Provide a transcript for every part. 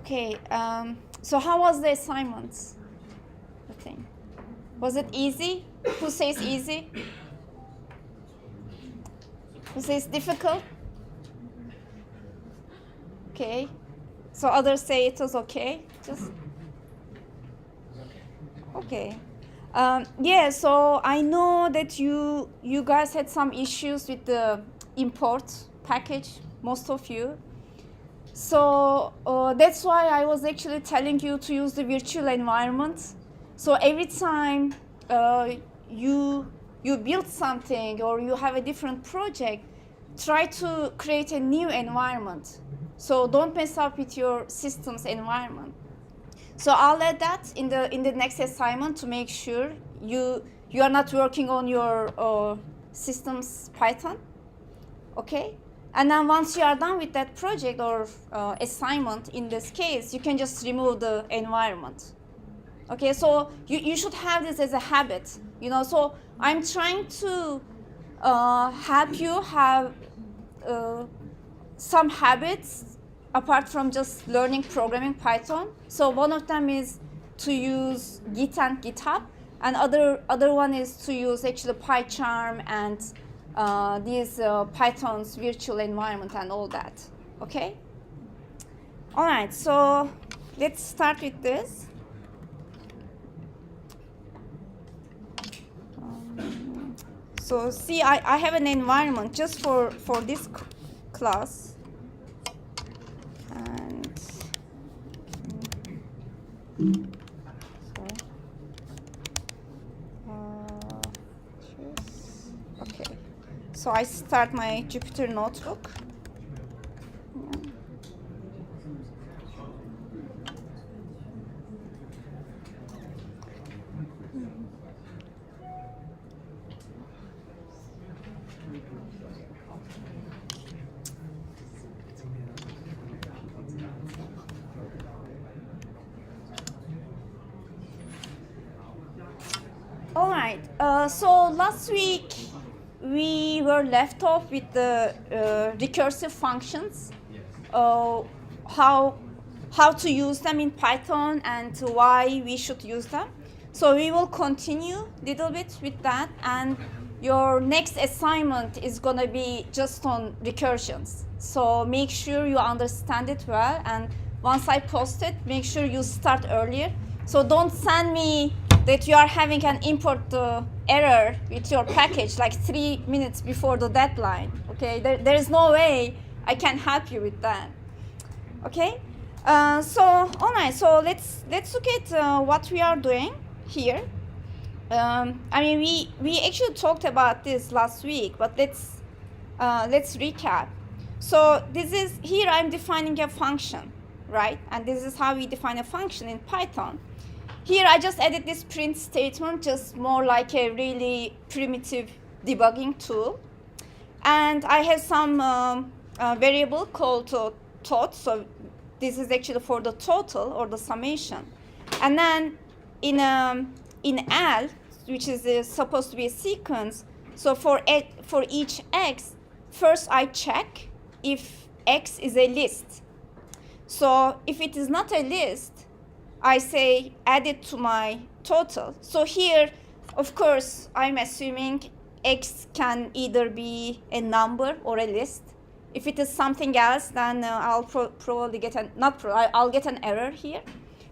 Okay, so how was the assignment? The thing. Was it easy? Who says easy? Who says difficult? Okay. So others say it was okay? Just okay. Yeah, so I know that you guys had some issues with the import package, most of you. So that's why I was actually telling you to use the virtual environment. So every time you build something or you have a different project, try to create a new environment. So don't mess up with your system's environment. So I'll add that in the next assignment to make sure you are not working on your system's Python, okay? And then once you are done with that project or assignment, in this case, you can just remove the environment. Okay, so you should have this as a habit, you know. So I'm trying to help you have some habits apart from just learning programming Python. So one of them is to use Git and GitHub, and other one is to use actually PyCharm and these Python's virtual environment and all that. Okay. All right. So let's start with this. So see, I have an environment just for this class. And okay. So I start my Jupyter notebook. All right, so last week we were left off with the recursive functions, how to use them in Python and why we should use them. So we will continue a little bit with that, and your next assignment is going to be just on recursions. So make sure you understand it well, and once I post it, make sure you start earlier. So don't send me that you are having an import error with your package like 3 minutes before the deadline. Okay, there is no way I can help you with that. Okay, so all right, so let's look at what we are doing here. I mean, we actually talked about this last week, but let's recap. So this is here I'm defining a function, right? And this is how we define a function in Python. Here I just added this print statement, just more like a really primitive debugging tool. And I have some variable called tot, so this is actually for the total or the summation. And then in L, which is supposed to be a sequence, so for each x, first I check if x is a list. So if it is not a list, I say add it to my total. So here, of course, I'm assuming x can either be a number or a list. If it is something else, then I'll probably get I'll get an error here.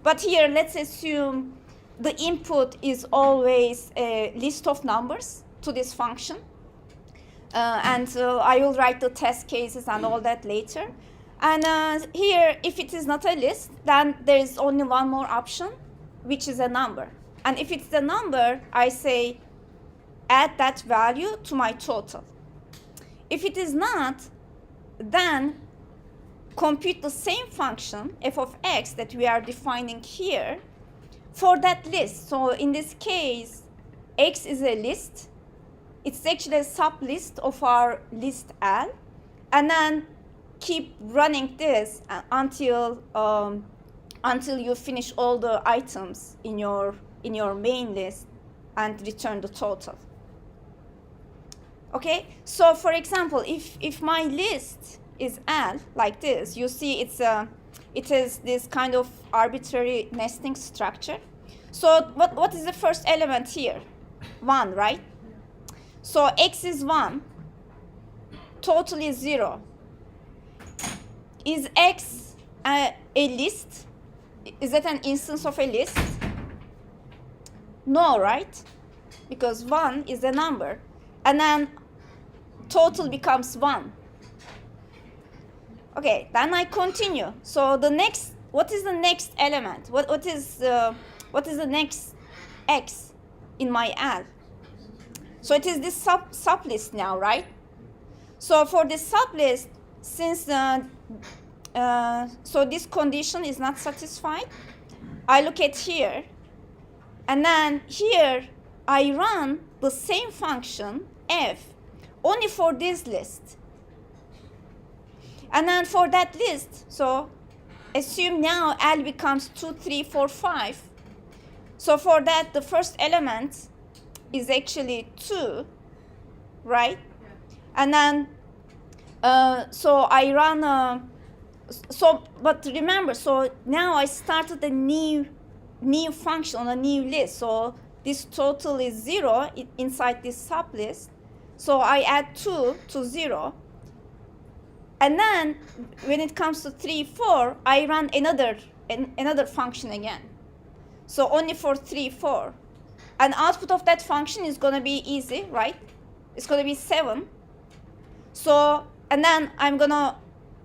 But here, let's assume the input is always a list of numbers to this function. And I will write the test cases and all that later. And here, if it is not a list, then there is only one more option, which is a number. And if it's a number, I say add that value to my total. If it is not, then compute the same function, f of x, that we are defining here for that list. So in this case, x is a list. It's actually a sub-list of our list L. And then keep running this until you finish all the items in your main list and return the total. Okay, so for example, if my list is L like this, you see it's it is this kind of arbitrary nesting structure. So what is the first element here? 1, right? So x is 1, total is 0. Is x a list? Is that an instance of a list? No, right? Because 1 is a number. And then total becomes 1. Okay, then I continue. So the next, what is the next element? What is the next x in my L? So it is this sublist now, right? So for this sublist, since so this condition is not satisfied, I look at here, and then here I run the same function f only for this list. And then for that list, so assume now L becomes 2, 3, 4, 5. So for that, the first element is actually 2, right? And then, so I run, but remember, so now I started a new function on a new list. So this total is 0 inside this sublist. So I add 2 to 0. And then when it comes to 3, 4, I run another function again. So only for 3, 4. And output of that function is going to be easy, right? It's going to be 7. So, and then I'm going to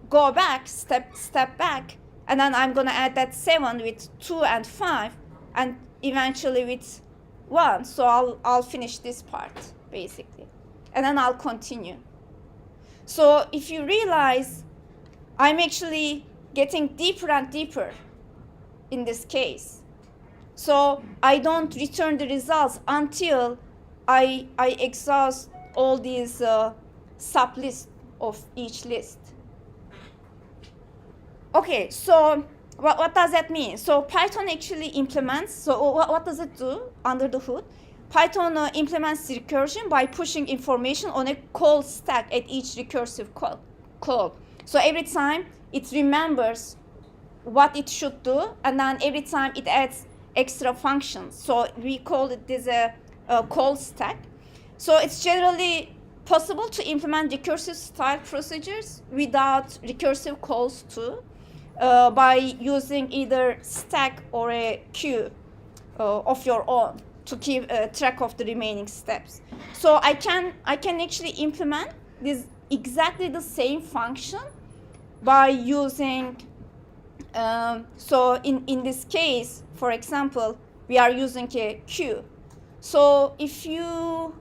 go back, step back, and then I'm going to add that 7 with 2 and 5, and eventually with 1. So I'll finish this part, basically. And then I'll continue. So if you realize, I'm actually getting deeper and deeper in this case. So I don't return the results until I exhaust all these sublists of each list. Okay, so what does that mean? So Python actually implements, so what does it do under the hood? Python implements recursion by pushing information on a call stack at each recursive call. So every time it remembers what it should do, and then every time it adds extra functions. So we call it this a call stack. So it's generally possible to implement recursive style procedures without recursive calls too, by using either stack or a queue of your own to keep track of the remaining steps. So I can actually implement this exactly the same function by using, so in this case, for example, we are using a queue. So if you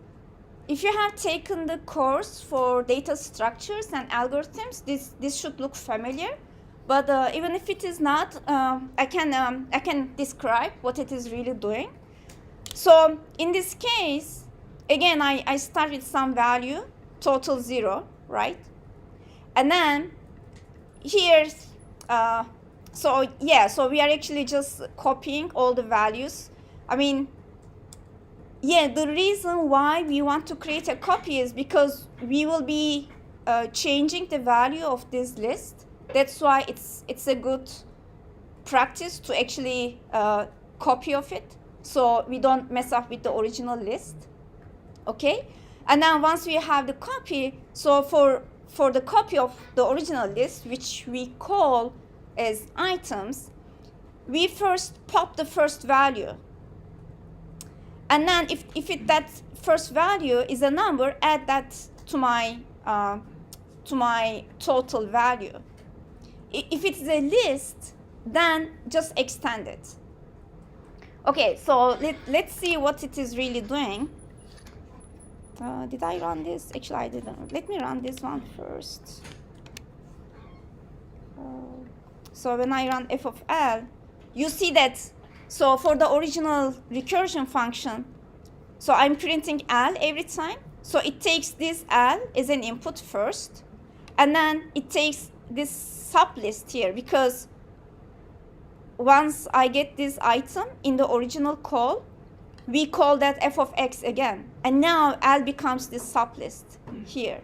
have taken the course for data structures and algorithms, this should look familiar. But even if it is not, I can describe what it is really doing. So in this case, again, I start with some value, total 0, right? And then here's, so we are actually just copying all the values. I mean, yeah, the reason why we want to create a copy is because we will be changing the value of this list. That's why it's a good practice to actually copy of it, so we don't mess up with the original list. Okay, and then once we have the copy, so for the copy of the original list, which we call as items, we first pop the first value, and then if that first value is a number, add that to my total value. If it's a list, then just extend it. Okay, so let's see what it is really doing. Did I run this? Actually, I didn't. Let me run this one first. So when I run f of L, you see that, so for the original recursion function, so I'm printing L every time. So it takes this L as an input first, and then it takes this sublist here, because once I get this item in the original call, we call that f of x again. And now L becomes this sublist here.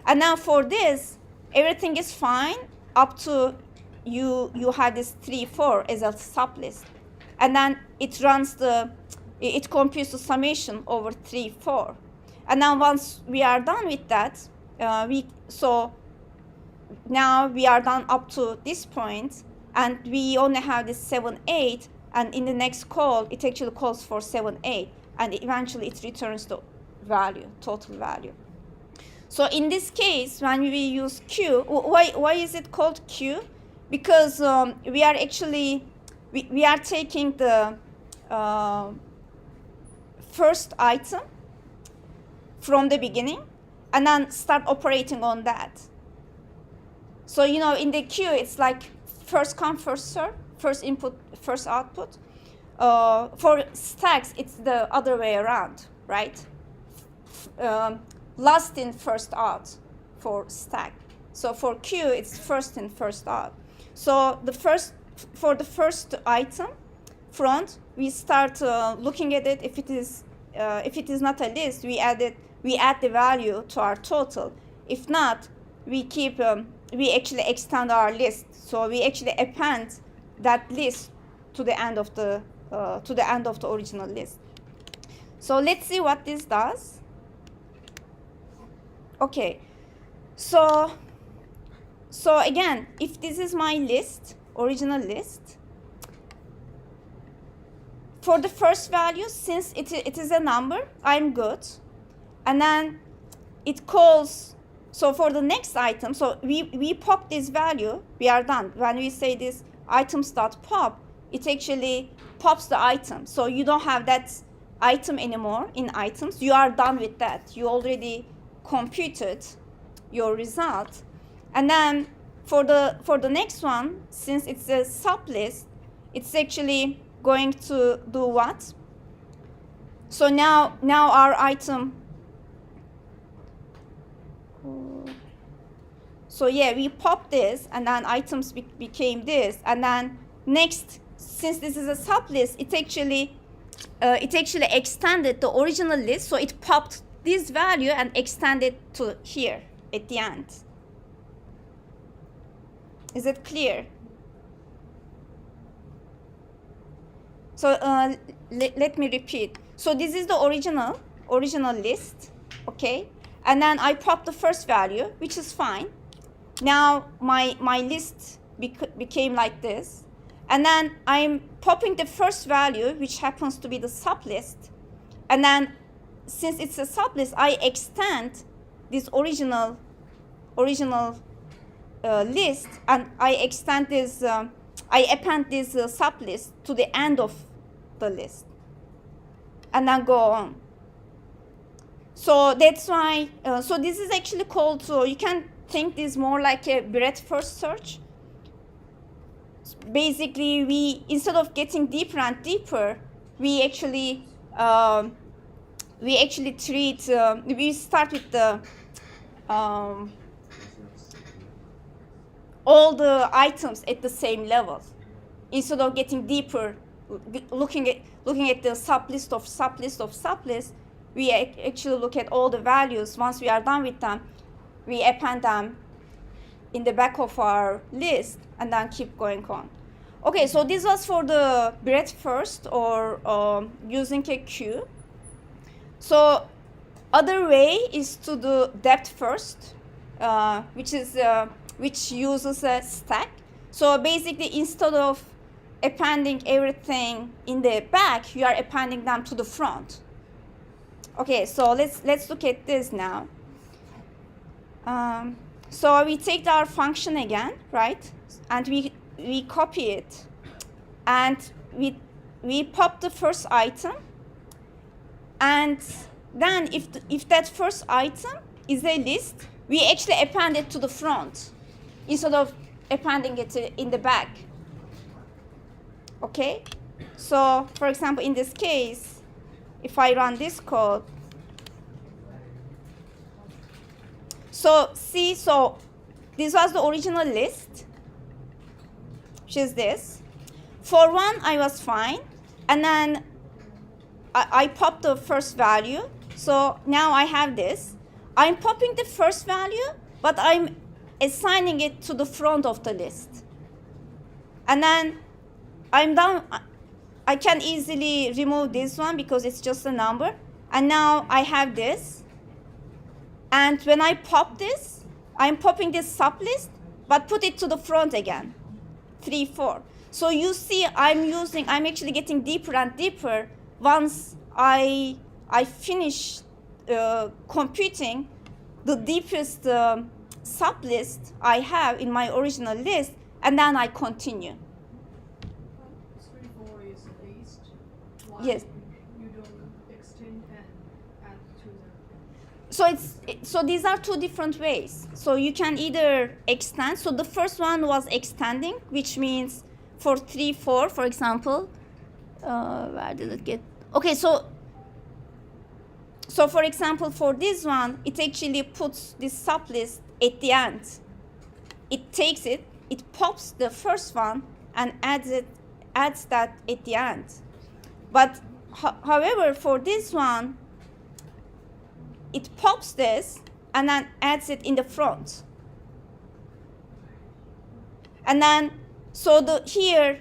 And now for this, everything is fine up to you have this 3, 4 as a sublist, and then it computes the summation over 3, 4, and then once we are done with that, so now we are done up to this point, and we only have this 7, 8, and in the next call it actually calls for 7, 8, and eventually it returns the value, total value. So in this case, when we use Q, why is it called Q? Because we are actually we are taking the first item from the beginning and then start operating on that. So in the queue, it's like first come, first serve, first input, first output. For stacks, it's the other way around, right? Last in, first out for stack. So for queue, it's first in, first out. So for the first item front, we start looking at it. If it is not a list, we add the value to our total. If not, we actually extend our list. So we actually append that list to the end of the original list. So let's see what this does. Okay, so again, if this is my list, original list, for the first value, since it is a number, I'm good. And then it calls, so for the next item, so we pop this value, we are done. When we say this items.pop, it actually pops the item. So you don't have that item anymore in items. You are done with that. You already computed your result. And then for the next one, since it's a sublist, it's actually going to do what? So now our item, so yeah, we popped this, and then items became this, and then next, since this is a sublist, it actually extended the original list, so it popped this value and extended to here at the end. Is it clear? So let me repeat. So this is the original list, okay? And then I pop the first value, which is fine. Now my list became like this. And then I'm popping the first value, which happens to be the sublist. And then since it's a sublist, I extend this original list, and I extend this, I append this sublist to the end of the list, and then go on. So that's why, so this is actually called, so you can think this more like a breadth first search. Basically, we, instead of getting deeper and deeper, we actually treat, we start with the all the items at the same level. Instead of getting deeper, looking at the sublist of sublist, we actually look at all the values. Once we are done with them, we append them in the back of our list, and then keep going on. Okay, so this was for the breadth first, or using a queue. So other way is to do depth first, which uses a stack. So basically, instead of appending everything in the back, you are appending them to the front. Okay, so let's look at this now. So we take our function again, right? And we copy it, and we pop the first item, and then if that first item is a list, we actually append it to the front instead of appending it in the back. Okay, so for example, in this case, if I run this code, so see, so this was the original list, which is this. For one, I was fine, and then I popped the first value. So now I have this. I'm popping the first value, but I'm assigning it to the front of the list. And then I'm done. I can easily remove this one because it's just a number. And now I have this. And when I pop this, I'm popping this sublist, but put it to the front again, 3, 4. So you see I'm actually getting deeper and deeper once I finish computing the deepest sublist I have in my original list, and then I continue. 3, 4 is least. Why Yes. you don't extend and add to the. So these are two different ways. So you can either extend. So the first one was extending, which means for 3, 4, for example. Where did it get? Okay, so for example, for this one, it actually puts this sublist at the end. It takes it, it pops the first one, and adds that at the end. But however, for this one, it pops this and then adds it in the front. And then, so here,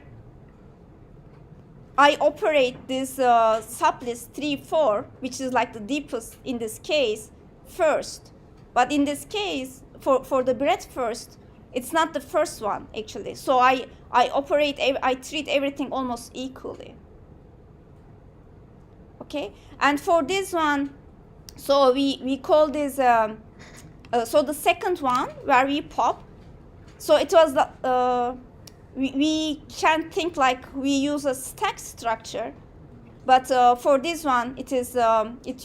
I operate this sublist 3, 4, which is like the deepest in this case, first. But in this case, for the breadth first, it's not the first one, actually. So I treat everything almost equally. Okay? And for this one, so we call this, so the second one where we pop, so it was the, we can think like we use a stack structure, but for this one, it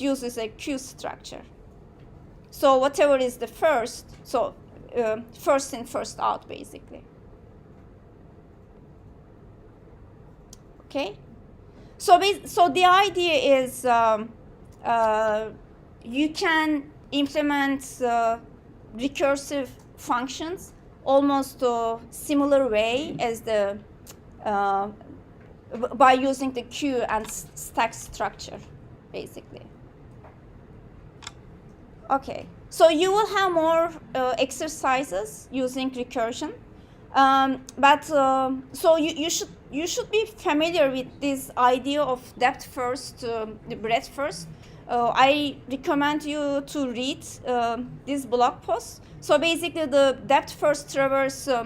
uses a queue structure. So whatever is the first, so first in, first out, basically. Okay? So the idea is you can implement recursive functions almost a similar way as the by using the queue and stack structure, basically. Okay, so you will have more exercises using recursion, but so you should be familiar with this idea of depth first, the breadth first. I recommend you to read this blog post. So basically, the depth first traverses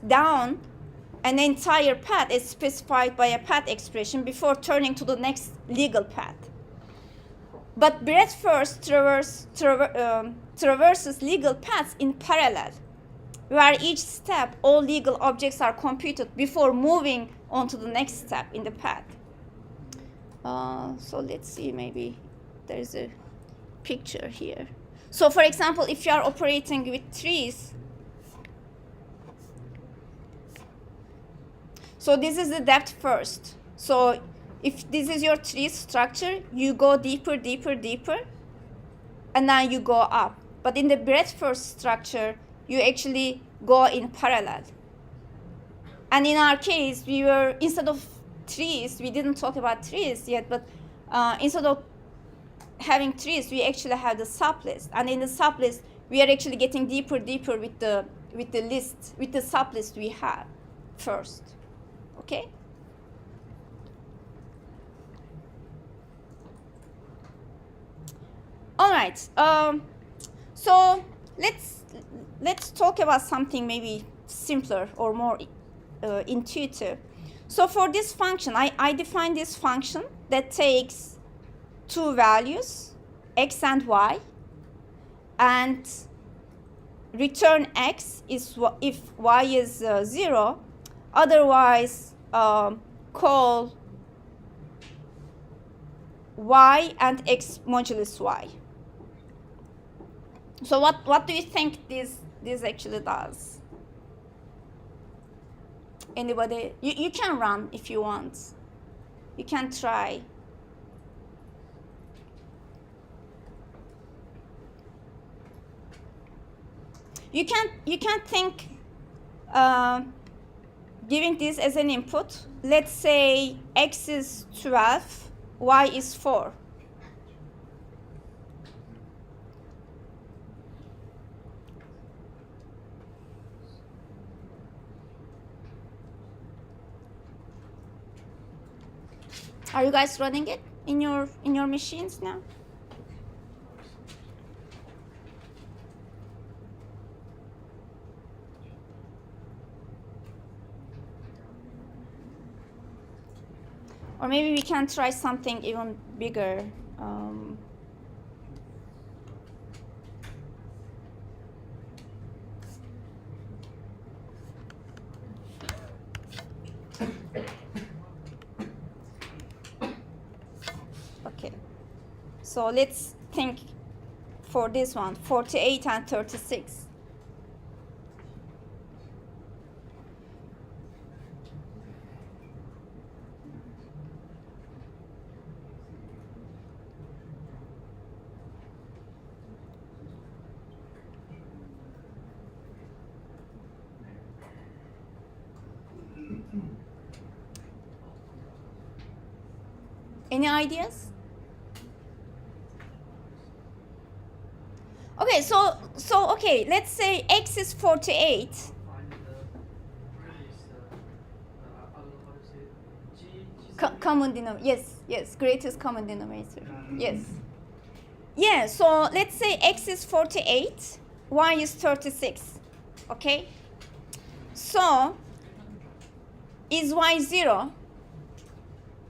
down an entire path is specified by a path expression before turning to the next legal path. But breadth first traverses legal paths in parallel, where each step, all legal objects are computed before moving on to the next step in the path. So let's see, maybe there's a picture here. So for example, if you are operating with trees, so this is the depth first. So if this is your tree structure, you go deeper, deeper, deeper, and then you go up. But in the breadth first structure, you actually go in parallel. And in our case, we were, instead of trees, we didn't talk about trees yet, but instead of having trees, we actually have the sublist. And in the sublist, we are actually getting deeper, deeper with the sublist we have first. Okay? All right. So let's talk about something maybe simpler or more intuitive. So for this function, I define this function that takes two values, x and y, and return x is if y is 0. Otherwise, call y and x modulus y. So what do you think this actually does? Anybody? You can run if you want. You can try. You can think giving this as an input. Let's say x is 12, y is 4. Are you guys running it in your machines now? Or maybe we can try something even bigger. Okay, so let's think for this one, 48 and 36. Any ideas? Okay, so okay, let's say x is 48. Common denominator. Yes, greatest common denominator. Yes. Yeah, so let's say x is 48, y is 36. Okay? So, is y 0?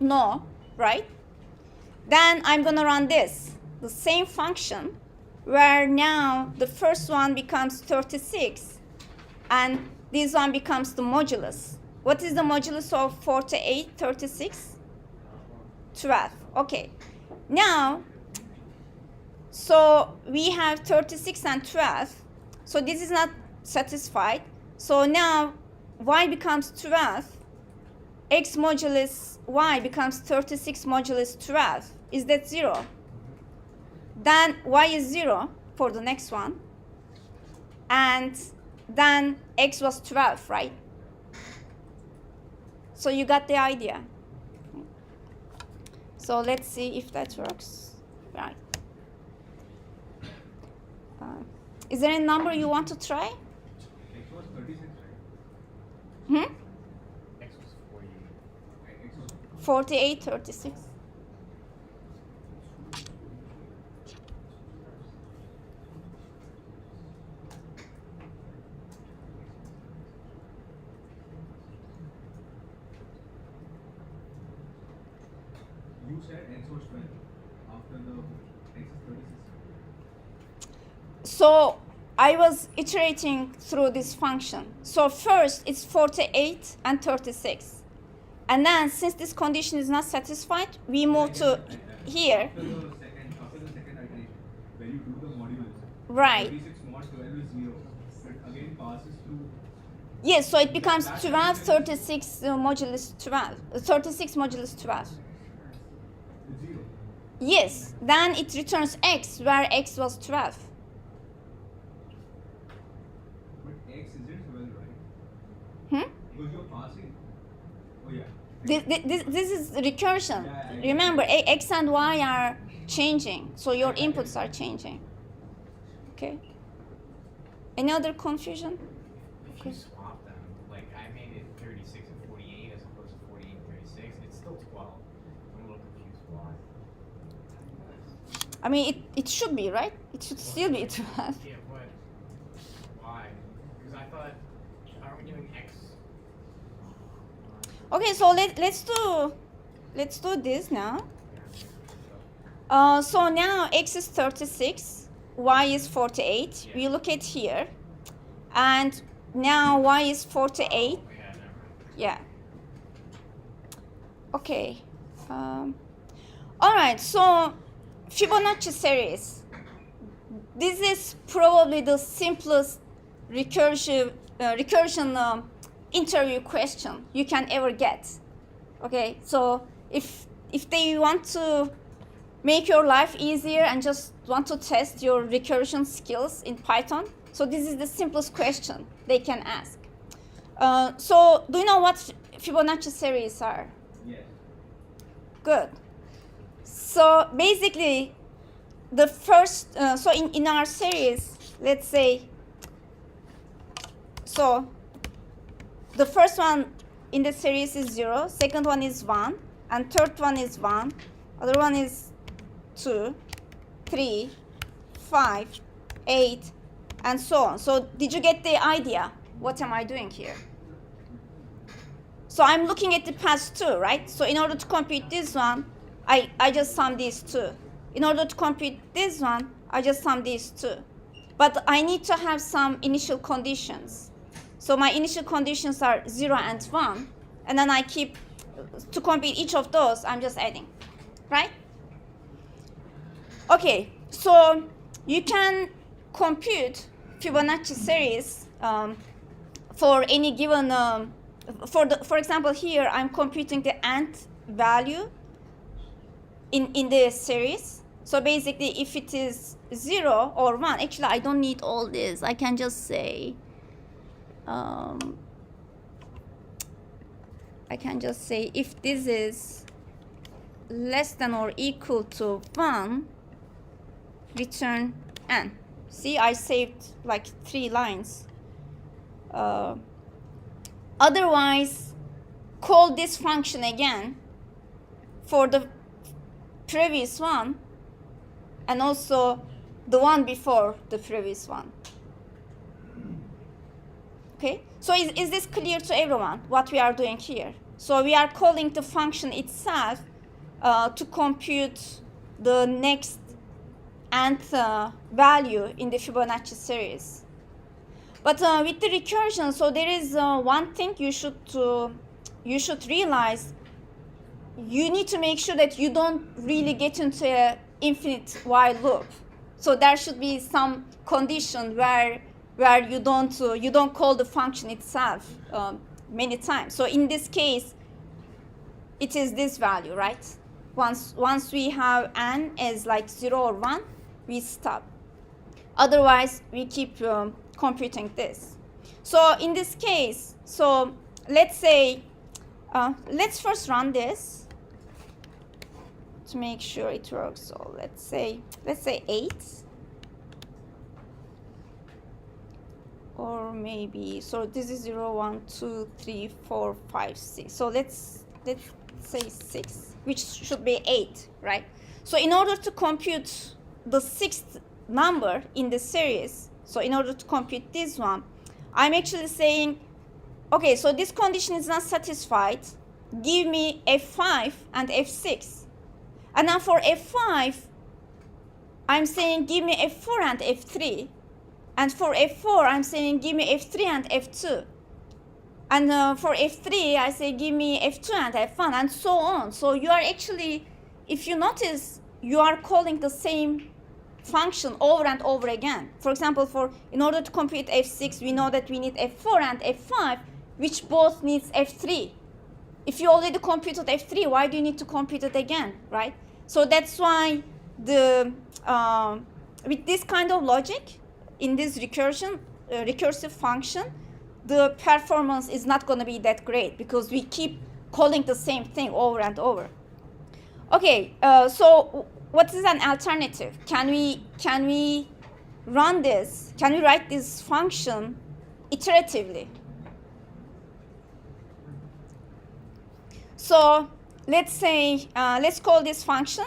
No, right? Then I'm going to run this, the same function, where now the first one becomes 36, and this one becomes the modulus. What is the modulus of 48, 36? 12. Okay. Now, so we have 36 and 12. So this is not satisfied. So now y becomes 12. X modulus y becomes 36 modulus 12. Is that 0? Then y is 0 for the next one. And then x was 12, right? So you got the idea. So let's see if that works. Right. Is there any number you want to try? X was 36, right? X was 48. X was 48, 36. You said X was 12 after the X is 36. So I was iterating through this function. So first it's 48 and 36. And then since this condition is not satisfied, we move to here. After the second iteration, where you do the modulus, Right. 36 mod 12 is 0. It again passes through. Yes, so it becomes 12, 36 modulus 12. 36 modulus 12. It's 0. Yes, then it returns x, where x was 12. But X isn't 12, right? Hmm? Because you're passing. Oh, yeah. This is recursion. Yeah, Remember, x and y are changing, so your inputs are changing. Okay? Any other confusion? If you swap them, like I made it 36 and 48 as opposed to 48 and 36, it's still 12. I'm a little confused why. I mean, it should be, right? It should still be 12. Yeah, but why? Because I thought, aren't we doing X? Okay, so let's do this now. So now x is 36, y is 48. We look at here, and now y is 48. Yeah, never mind. Yeah. Okay. All right. So Fibonacci series. This is probably the simplest recursion interview question you can ever get. Okay. So if they want to make your life easier and just want to test your recursion skills in Python, so this is the simplest question they can ask. So do you know what Fibonacci series are? Yes. Good. So basically, the first, so in our series, let's say, so the first one in the series is 0, second one is 1, and third one is 1, other one is 2, 3, 5, 8, and so on. So did you get the idea? What am I doing here? So I'm looking at the past 2, right? So in order to compute this one, I just sum these 2. In order to compute this one, I just sum these 2. But I need to have some initial conditions. So my initial conditions are 0 and 1, and then I keep, to compute each of those, I'm just adding, right? Okay, so you can compute Fibonacci series for any given, for example here, I'm computing the nth value in the series. So basically, if it is 0 or 1, actually I don't need all this. I can just say, if this is less than or equal to 1, return n. See, I saved like 3 lines. Otherwise, call this function again for the previous one and also the one before the previous one. Okay, so is this clear to everyone, what we are doing here? So we are calling the function itself to compute the next nth value in the Fibonacci series. But with the recursion, so there is one thing you should realize. You need to make sure that you don't really get into an infinite while loop. So there should be some condition where you don't call the function itself many times. So in this case, it is this value, right? Once we have n as like 0 or 1, we stop. Otherwise, we keep computing this. So in this case, so let's say, let's first run this to make sure it works. So let's say 8, or maybe, so this is 0, 1, 2, 3, 4, 5, 6. So let's say 6, which should be 8, right? So in order to compute the 6th number in the series, so in order to compute this one, I'm actually saying, okay, so this condition is not satisfied. Give me F5 and F6. And now for F5, I'm saying give me F4 and F3. And for F4, I'm saying give me F3 and F2. And for F3, I say give me F2 and F1, and so on. So you are actually, if you notice, you are calling the same function over and over again. For example, in order to compute F6, we know that we need F4 and F5, which both needs F3. If you already computed F3, why do you need to compute it again, right? So that's why with this kind of logic, in this recursive function, the performance is not going to be that great because we keep calling the same thing over and over. Okay, so what is an alternative? Can we run this? Can we write this function iteratively? So let's say, let's call this function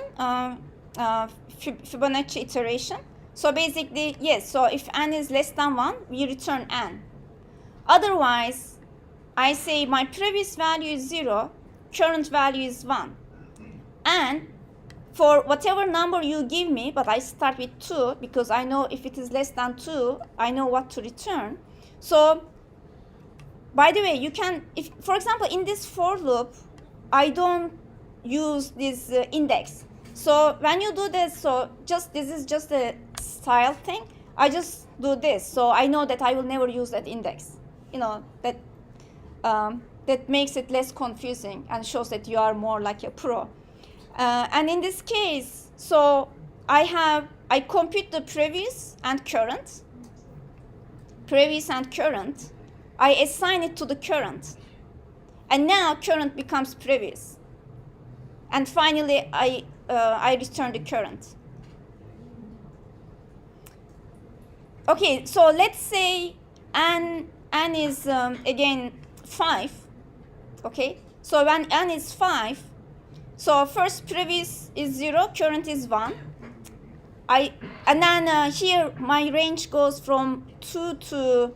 Fibonacci iteration. So basically, yes, so if n is less than 1, we return n. Otherwise, I say my previous value is 0, current value is 1. And for whatever number you give me, but I start with 2 because I know if it is less than 2, I know what to return. So, by the way, you can, if, for example, in this for loop, I don't use this index. So when you do this, so this is just a style thing. I just do this, so I know that I will never use that index. You know, that makes it less confusing and shows that you are more like a pro. And in this case, so I compute the previous and current. I assign it to the current. And now current becomes previous. And finally, I return the current. Okay, so let's say n is again 5. Okay, so when n is 5, So first previous is 0, current is 1. And then here my range goes from 2 to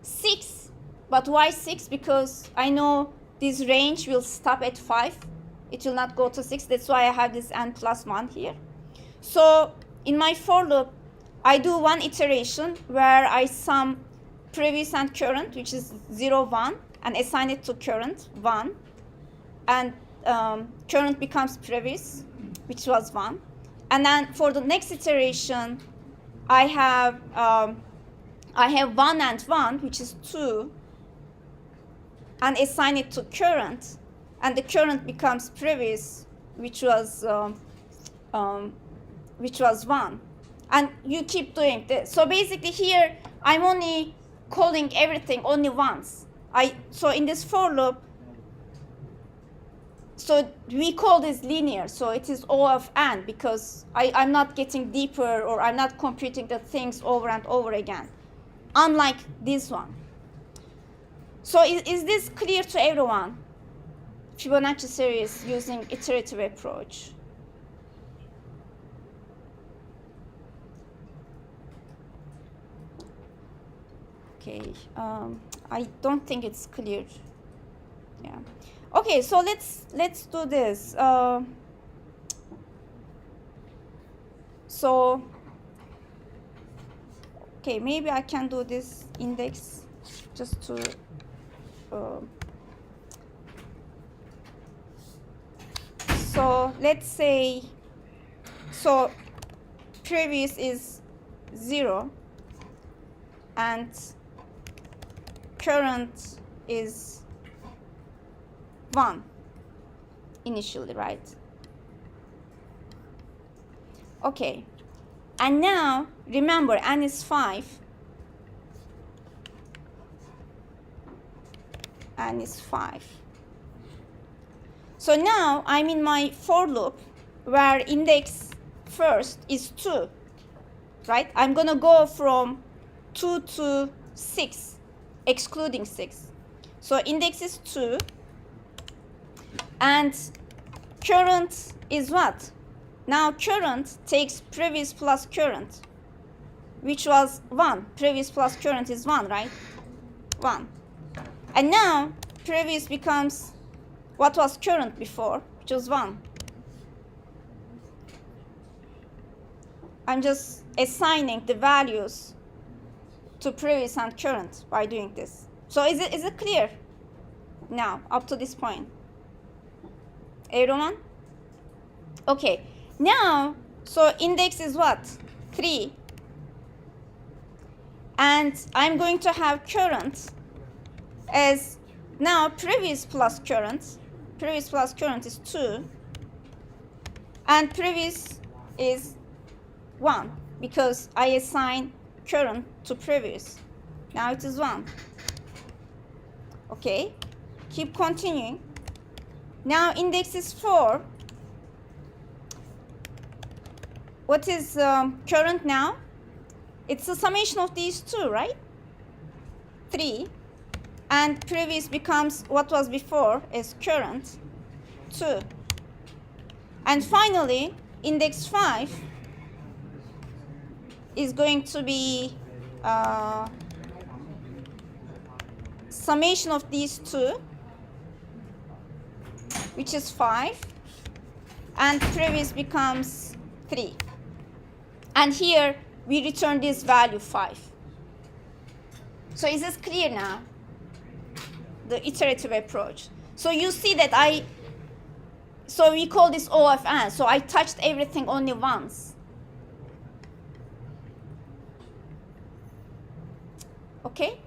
6. But why 6? Because I know this range will stop at 5. It will not go to 6. That's why I have this n plus 1 here. So in my for loop, I do one iteration where I sum previous and current, which is 0, 1, and assign it to current, 1. And current becomes previous, which was 1. And then for the next iteration, I have 1 and 1, which is 2, and assign it to current, and the current becomes previous, which was 1. And you keep doing this. So basically here, I'm only calling everything only once. So in this for loop, so we call this linear. So it is O of n because I'm not getting deeper or I'm not computing the things over and over again, unlike this one. So is this clear to everyone? Fibonacci series using iterative approach. Okay, I don't think it's clear. Yeah. Okay, so let's do this. So, okay, maybe I can do this index just to. So let's say, so previous is 0 and current is 1 initially, right? Okay, and now remember n is 5. N is 5. So now I'm in my for loop where index first is 2, right? I'm gonna go from 2 to 6, excluding 6. So index is 2, and current is what? Now current takes previous plus current, which was 1. Previous plus current is 1, right? 1. And now previous becomes what was current before, which was 1. I'm just assigning the values to previous and current by doing this. So is it clear now up to this point? Everyone? Okay. Now, so index is what? 3. And I'm going to have current as now previous plus current. Previous plus current is 2. And previous is 1 because I assign current to previous. Now it is 1. Okay. Keep continuing. Now index is 4. What is current now? It's a summation of these two, right? 3. And previous becomes what was before as current, 2. And finally, index 5 is going to be summation of these two, which is 5, and previous becomes 3. And here we return this value 5. So is this clear now? The iterative approach. So you see that so we call this O of n. So I touched everything only once. Okay?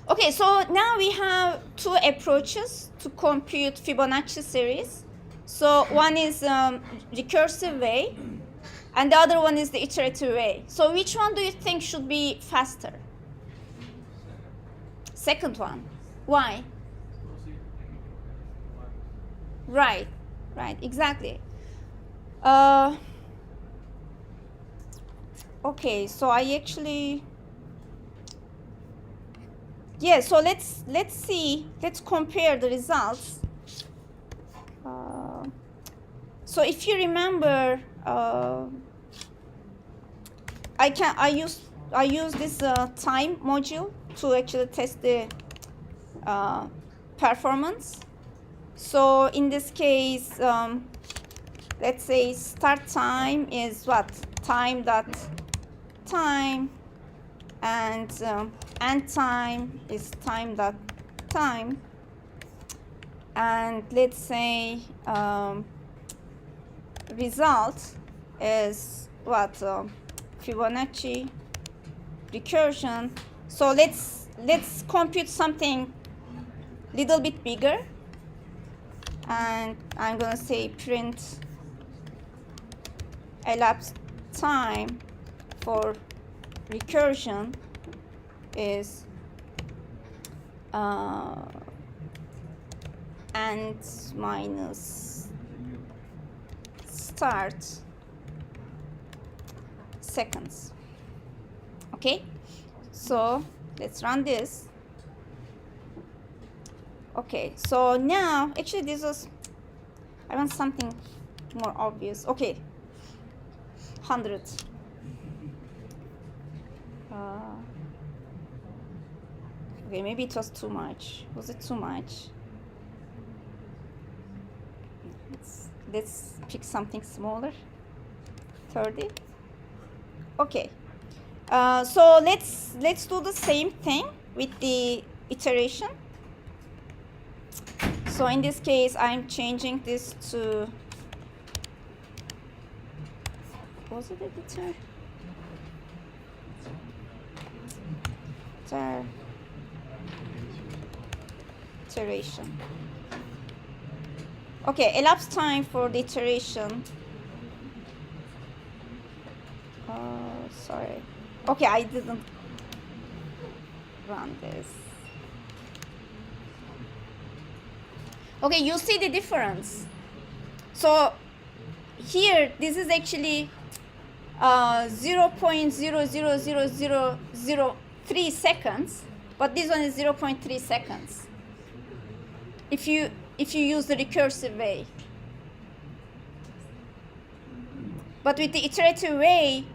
Okay, so now we have two approaches to compute Fibonacci series. So one is recursive way, and the other one is the iterative way. So which one do you think should be faster? Second one. Why? Right, exactly. Okay, so I actually, yeah, so let's see, let's compare the results. So if you remember, I use this time module to actually test the performance. So in this case, let's say start time is what? Time dot time, and end time is time dot time. And let's say result is what? Fibonacci recursion. So let's compute something little bit bigger, and I'm gonna say print elapsed time for recursion is and minus start seconds. Okay, so let's run this. Okay, so now actually this was, I want something more obvious. Okay, 100. Okay, maybe it was too much. Was it too much? Let's pick something smaller. 30. Okay. So let's do the same thing with the iteration. So in this case, I'm changing this to, was it editor? Iteration. Okay, elapsed time for the iteration. Sorry. Okay, I didn't run this. Okay, you see the difference. So here, this is actually 0.000003 seconds, but this one is 0.3 seconds. If you use the recursive way. But with the iterative way,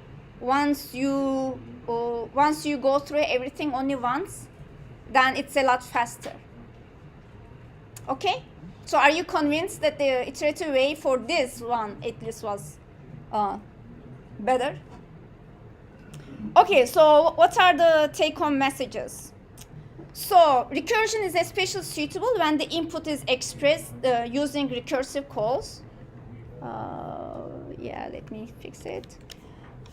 once you go through everything only once, then it's a lot faster. Okay? So are you convinced that the iterative way for this one at least was better? Okay, so what are the take-home messages? So recursion is especially suitable when the input is expressed using recursive calls. Yeah, let me fix it.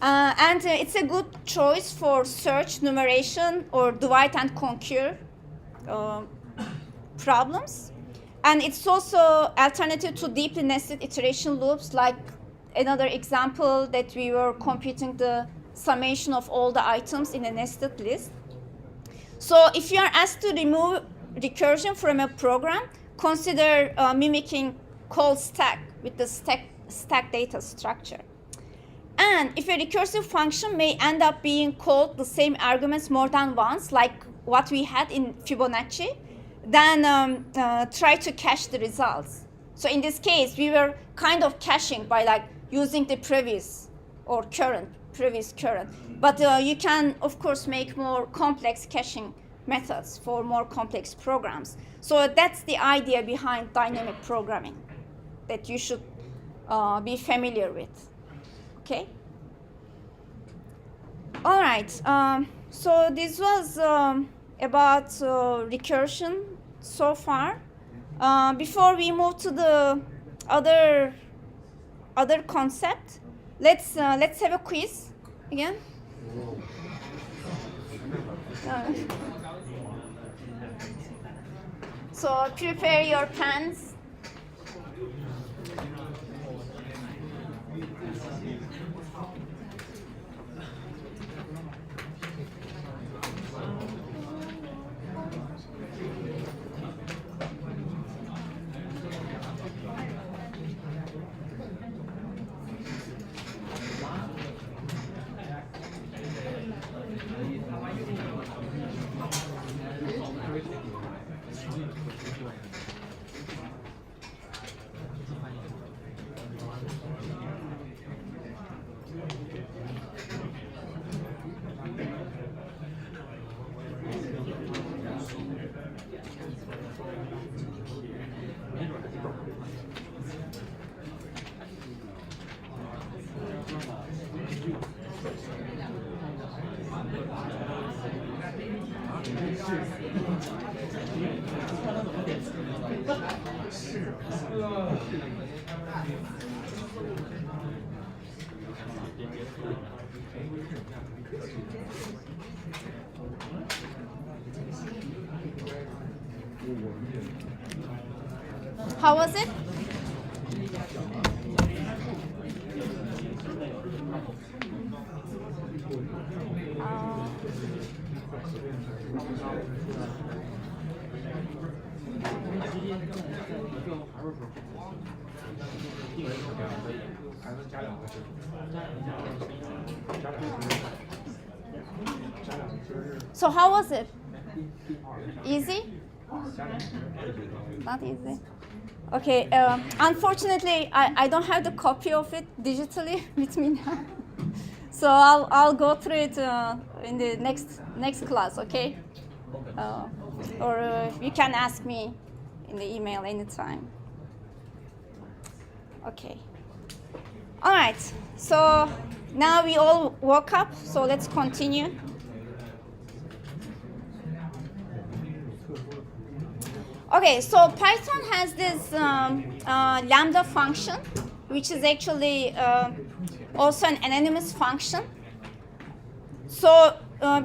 And it's a good choice for search, numeration, or divide and conquer problems. And it's also alternative to deeply nested iteration loops, like another example that we were computing the summation of all the items in a nested list. So if you are asked to remove recursion from a program, consider mimicking call stack with the stack data structure. And if a recursive function may end up being called the same arguments more than once, like what we had in Fibonacci, then try to cache the results. So in this case, we were kind of caching by like using the previous or previous current. But you can, of course, make more complex caching methods for more complex programs. So that's the idea behind dynamic programming that you should be familiar with. Okay? All right. So this was about recursion so far. Before we move to the other concept, let's have a quiz again. So prepare your pens. How was it? So how was it? Easy? Not easy. Okay. Unfortunately, I don't have the copy of it digitally with me now. So I'll go through it in the next class. Okay. Or you can ask me in the email anytime. Okay. All right. So now we all woke up. So let's continue. Okay, so Python has this lambda function, which is actually also an anonymous function. So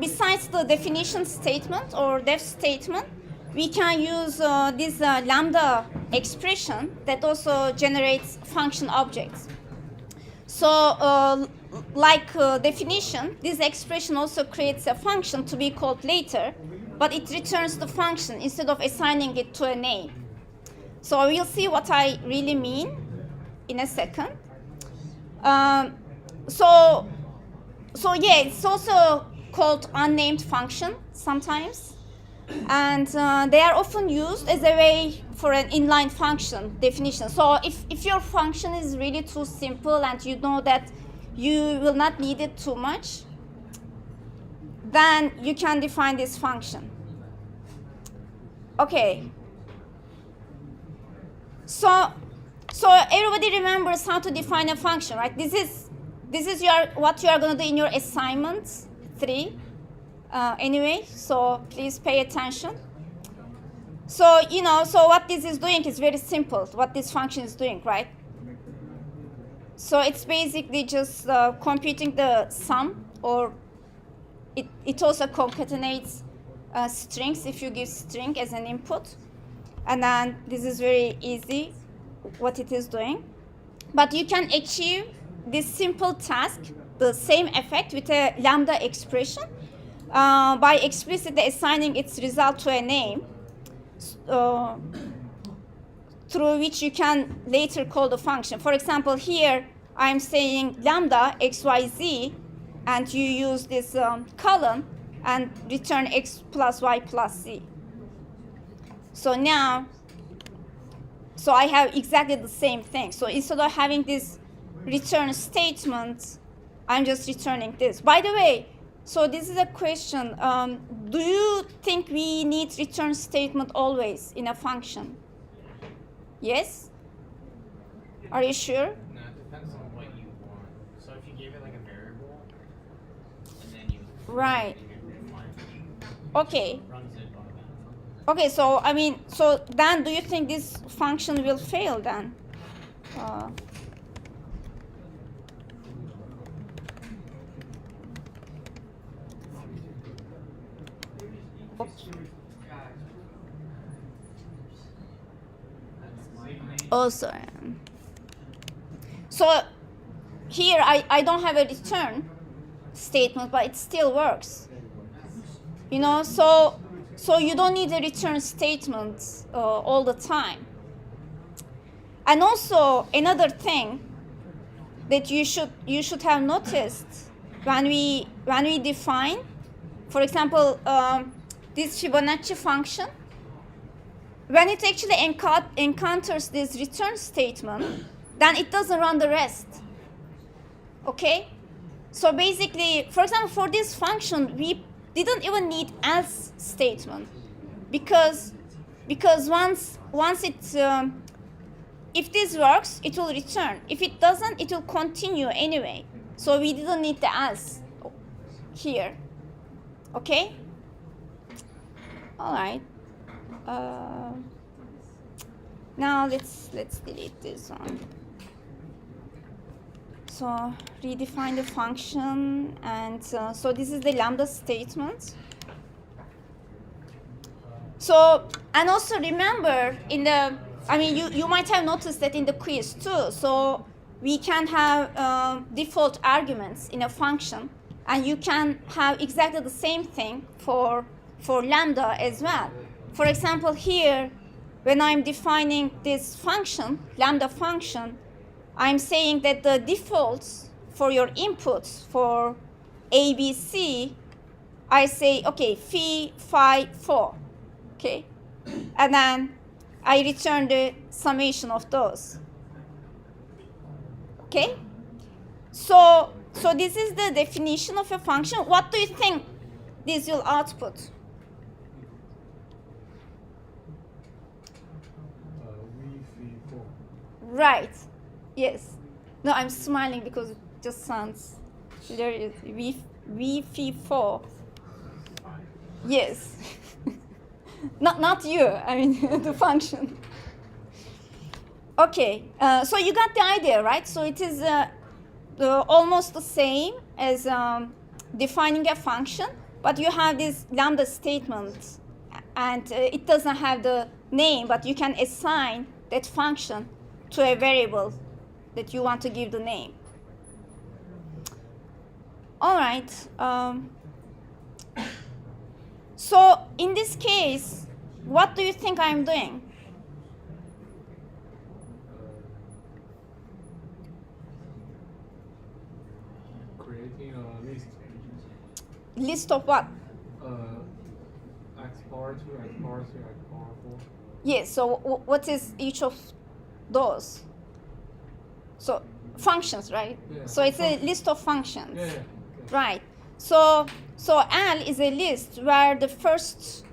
besides the definition statement or def statement, we can use this lambda expression that also generates function objects. So like definition, this expression also creates a function to be called later, but it returns the function instead of assigning it to a name. So we'll see what I really mean in a second. So yeah, it's also called unnamed function sometimes. And they are often used as a way for an inline function definition. So if your function is really too simple and you know that you will not need it too much, then you can define this function. Okay. So everybody remembers how to define a function, right? This is what you are going to do in your assignment 3. Anyway, so please pay attention. So so what this is doing is very simple. What this function is doing, right? So it's basically just computing the sum, or it also concatenates strings if you give string as an input. And then this is very easy what it is doing. But you can achieve this simple task, the same effect, with a lambda expression by explicitly assigning its result to a name, through which you can later call the function. For example, here I'm saying lambda xyz, and you use this column and return x plus y plus z. So now, so I have exactly the same thing. So instead of having this return statement, I'm just returning this. By the way, so this is a question. Do you think we need return statement always in a function? Yes? Are you sure? No, it depends on what you want. So if you gave it like a variable, and then you Right. Okay. runs it on that. Okay, so I mean, so then do you think this function will fail then? Oops. Also, so here I don't have a return statement, but it still works. So you don't need a return statement all the time. And also another thing that you should have noticed when we define, for example, this Fibonacci function, when it actually encounters this return statement, then it doesn't run the rest. Okay? So basically, for example, for this function, we didn't even need else statement, because once it if this works, it will return. If it doesn't, it will continue anyway. So we didn't need the else here. Okay? All right. Now let's delete this one. So redefine the function, and so this is the lambda statement. So, and also remember in the, I mean, you might have noticed that in the quiz too. So we can have default arguments in a function, and you can have exactly the same thing for lambda as well. For example, here, when I'm defining this function, lambda function, I'm saying that the defaults for your inputs for A, B, C, I say, okay, phi, phi, 4, okay? And then I return the summation of those, okay? So this is the definition of a function. What do you think this will output? Right. Yes. No, I'm smiling because it just sounds hilarious. V 4. Yes. not you. I mean the function. Okay. So you got the idea, right? So it is almost the same as defining a function, but you have this lambda statement, and it doesn't have the name, but you can assign that function to a variable that you want to give the name. All right. So in this case, what do you think I'm doing? Creating a list. List of what? X power 2, X power 3, X power 4. Yes, so what is each of those? So functions, right? Yeah, so it's a list of functions. Yeah, okay. Right. So L is a list where the first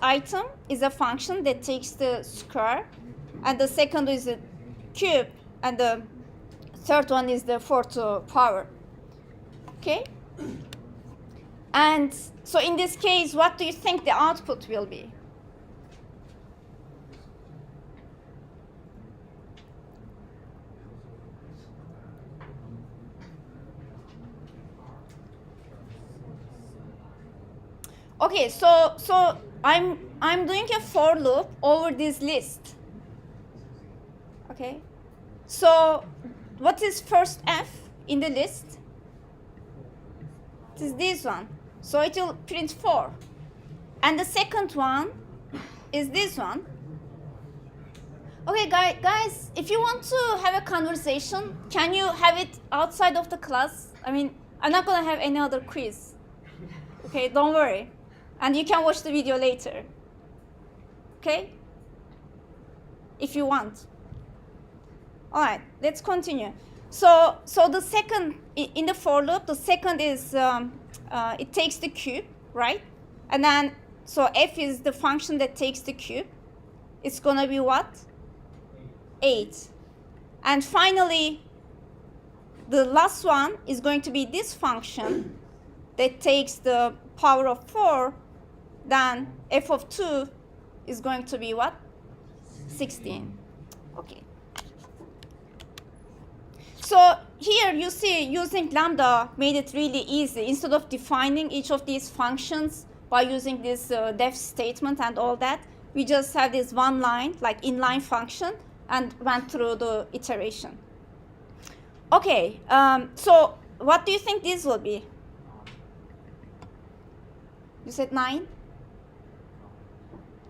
item is a function that takes the square, and the second is a cube, and the third one is the fourth power. Okay? And so in this case, what do you think the output will be? Okay, so I'm doing a for loop over this list. Okay, so what is first F in the list? It is this one. So it will print 4. And the second one is this one. Okay, guys, if you want to have a conversation, can you have it outside of the class? I mean, I'm not going to have any other quiz. Okay, don't worry. And you can watch the video later. Okay? If you want. All right, let's continue. So the second, in the for loop, the second is, it takes the cube, right? And then, so f is the function that takes the cube. It's going to be what? 8. And finally, the last one is going to be this function that takes the power of 4. Then f of 2 is going to be what? 16. Okay. So here you see using lambda made it really easy. Instead of defining each of these functions by using this def statement and all that, we just have this one line, like inline function, and went through the iteration. Okay, so what do you think this will be? You said 9?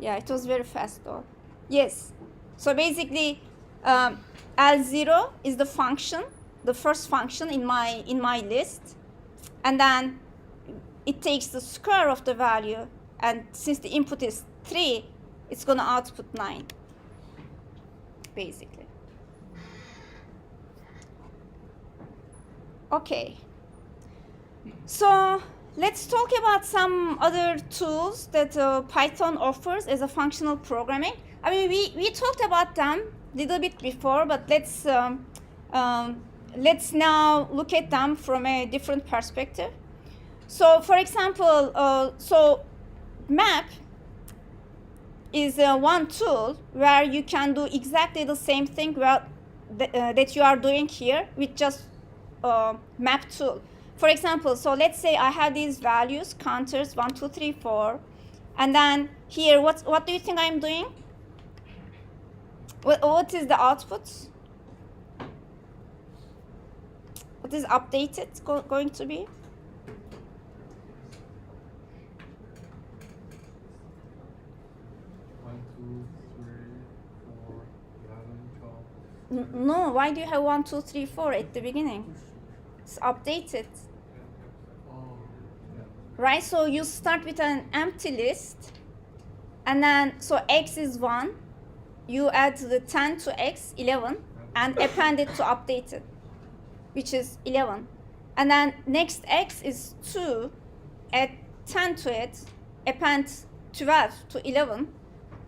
Yeah, it was very fast though. Yes. So basically, L0 is the function, the first function in my list, and then it takes the square of the value, and since the input is 3, it's going to output 9, basically. Okay. So let's talk about some other tools that Python offers as a functional programming. I mean, we talked about them a little bit before, but let's now look at them from a different perspective. So, for example, so map is one tool where you can do exactly the same thing that you are doing here with just map tool. For example, so let's say I have these values, counters 1, 2, 3, 4, and then here, what do you think I'm doing? What is the output? What is updated going to be? 1, 2, 3, 4, 11, 12. No, why do you have 1, 2, 3, 4 at the beginning? It's updated. Oh, yeah. Right, so you start with an empty list, and then, so x is 1, you add the 10 to x, 11, and append it to updated, which is 11. And then next x is 2, add 10 to it, append 12 to 11,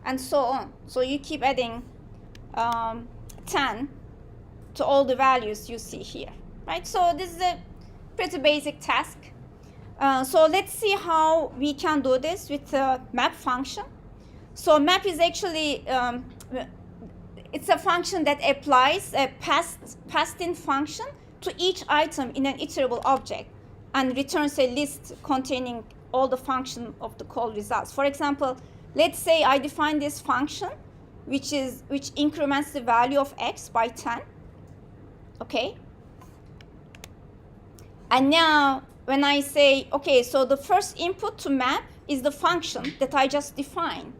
and so on. So you keep adding 10 to all the values you see here, right? So this is a pretty basic task. So let's see how we can do this with the map function. So map is actually, it's a function that applies a past-in function to each item in an iterable object and returns a list containing all the function of the call results. For example, let's say I define this function, which increments the value of x by 10, okay? And now, when I say, okay, so the first input to map is the function that I just defined.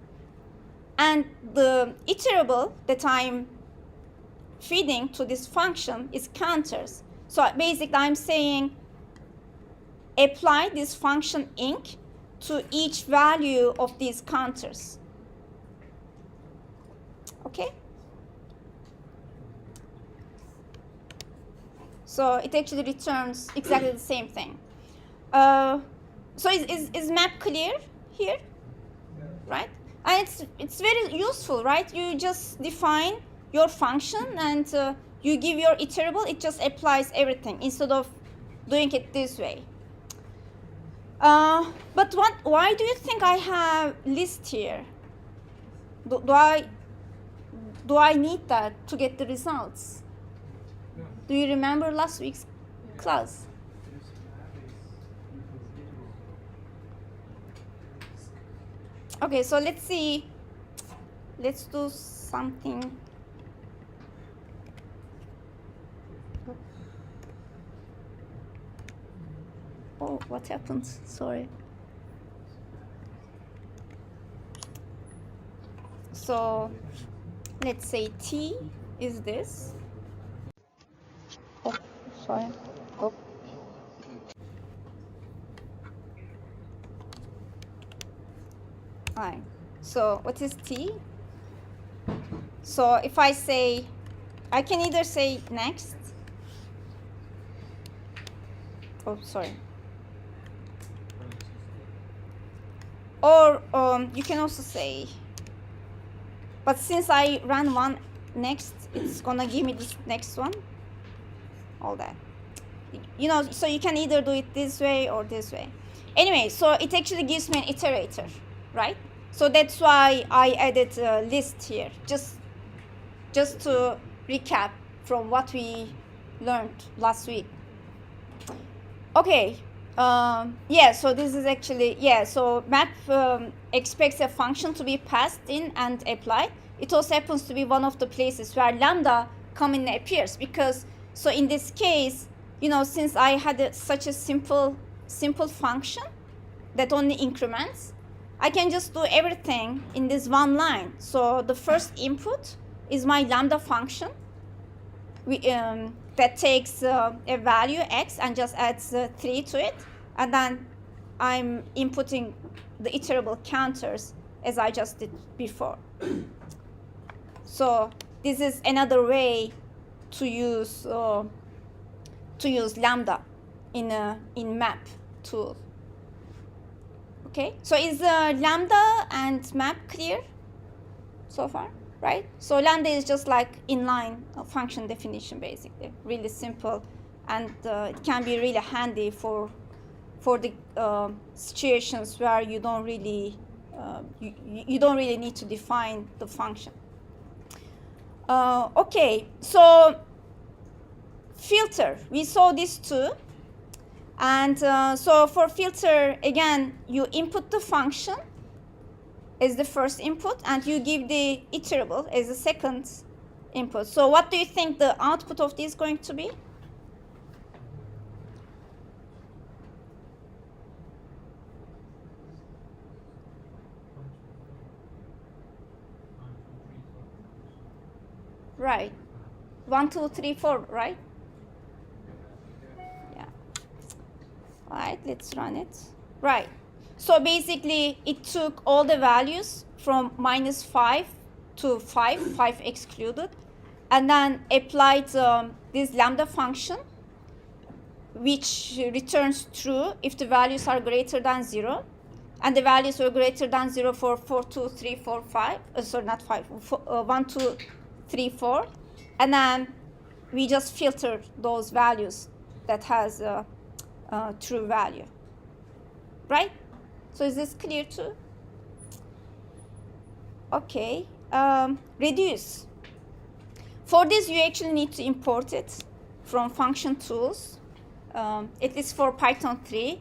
And the iterable that I'm feeding to this function is counters. So basically, I'm saying apply this function inc to each value of these counters. Okay? So it actually returns exactly the same thing. So is map clear here? Right? And it's very useful, right? You just define your function and you give your iterable, it just applies everything instead of doing it this way. But why do you think I have list here? Do I need that to get the results? Yeah. Do you remember last week's class? Okay, so let's see. Let's do something. Oh, what happened? Sorry. So let's say T is this. Oh, sorry. Oh. Fine. So what is T? So if I say, I can either say next. Oh, sorry. Or you can also say, but since I ran one next, it's gonna give me this next one. All that. You know, so you can either do it this way or this way. Anyway, so it actually gives me an iterator, right? So that's why I added a list here, just to recap from what we learned last week. Okay. Yeah, so this is actually, yeah, so map expects a function to be passed in and applied. It also happens to be one of the places where lambda commonly appears because, so in this case, you know, since I had such a simple function that only increments, I can just do everything in this one line. So the first input is my lambda function that takes a value x and just adds 3 to it. And then I'm inputting the iterable counters as I just did before. So this is another way to use lambda in map tool. Okay, so is lambda and map clear so far, right? So lambda is just like inline function definition, basically, really simple, and it can be really handy for the situations where you don't really you don't really need to define the function. Okay, so filter, we saw this too. And so for filter, again, you input the function as the first input, and you give the iterable as the second input. So what do you think the output of this is going to be? Right. 1, 2, 3, 4, right? Yeah. All right, let's run it. Right. So basically, it took all the values from -5 to 5 excluded, and then applied this lambda function, which returns true if the values are greater than 0. And the values were greater than 0 for 4, 2, 3, 4, 5. Sorry, not 5. 1, 2, 3, 4. And then we just filter those values that has a true value. Right? So is this clear too? Okay. Reduce. For this, you actually need to import it from function tools. It is for Python 3.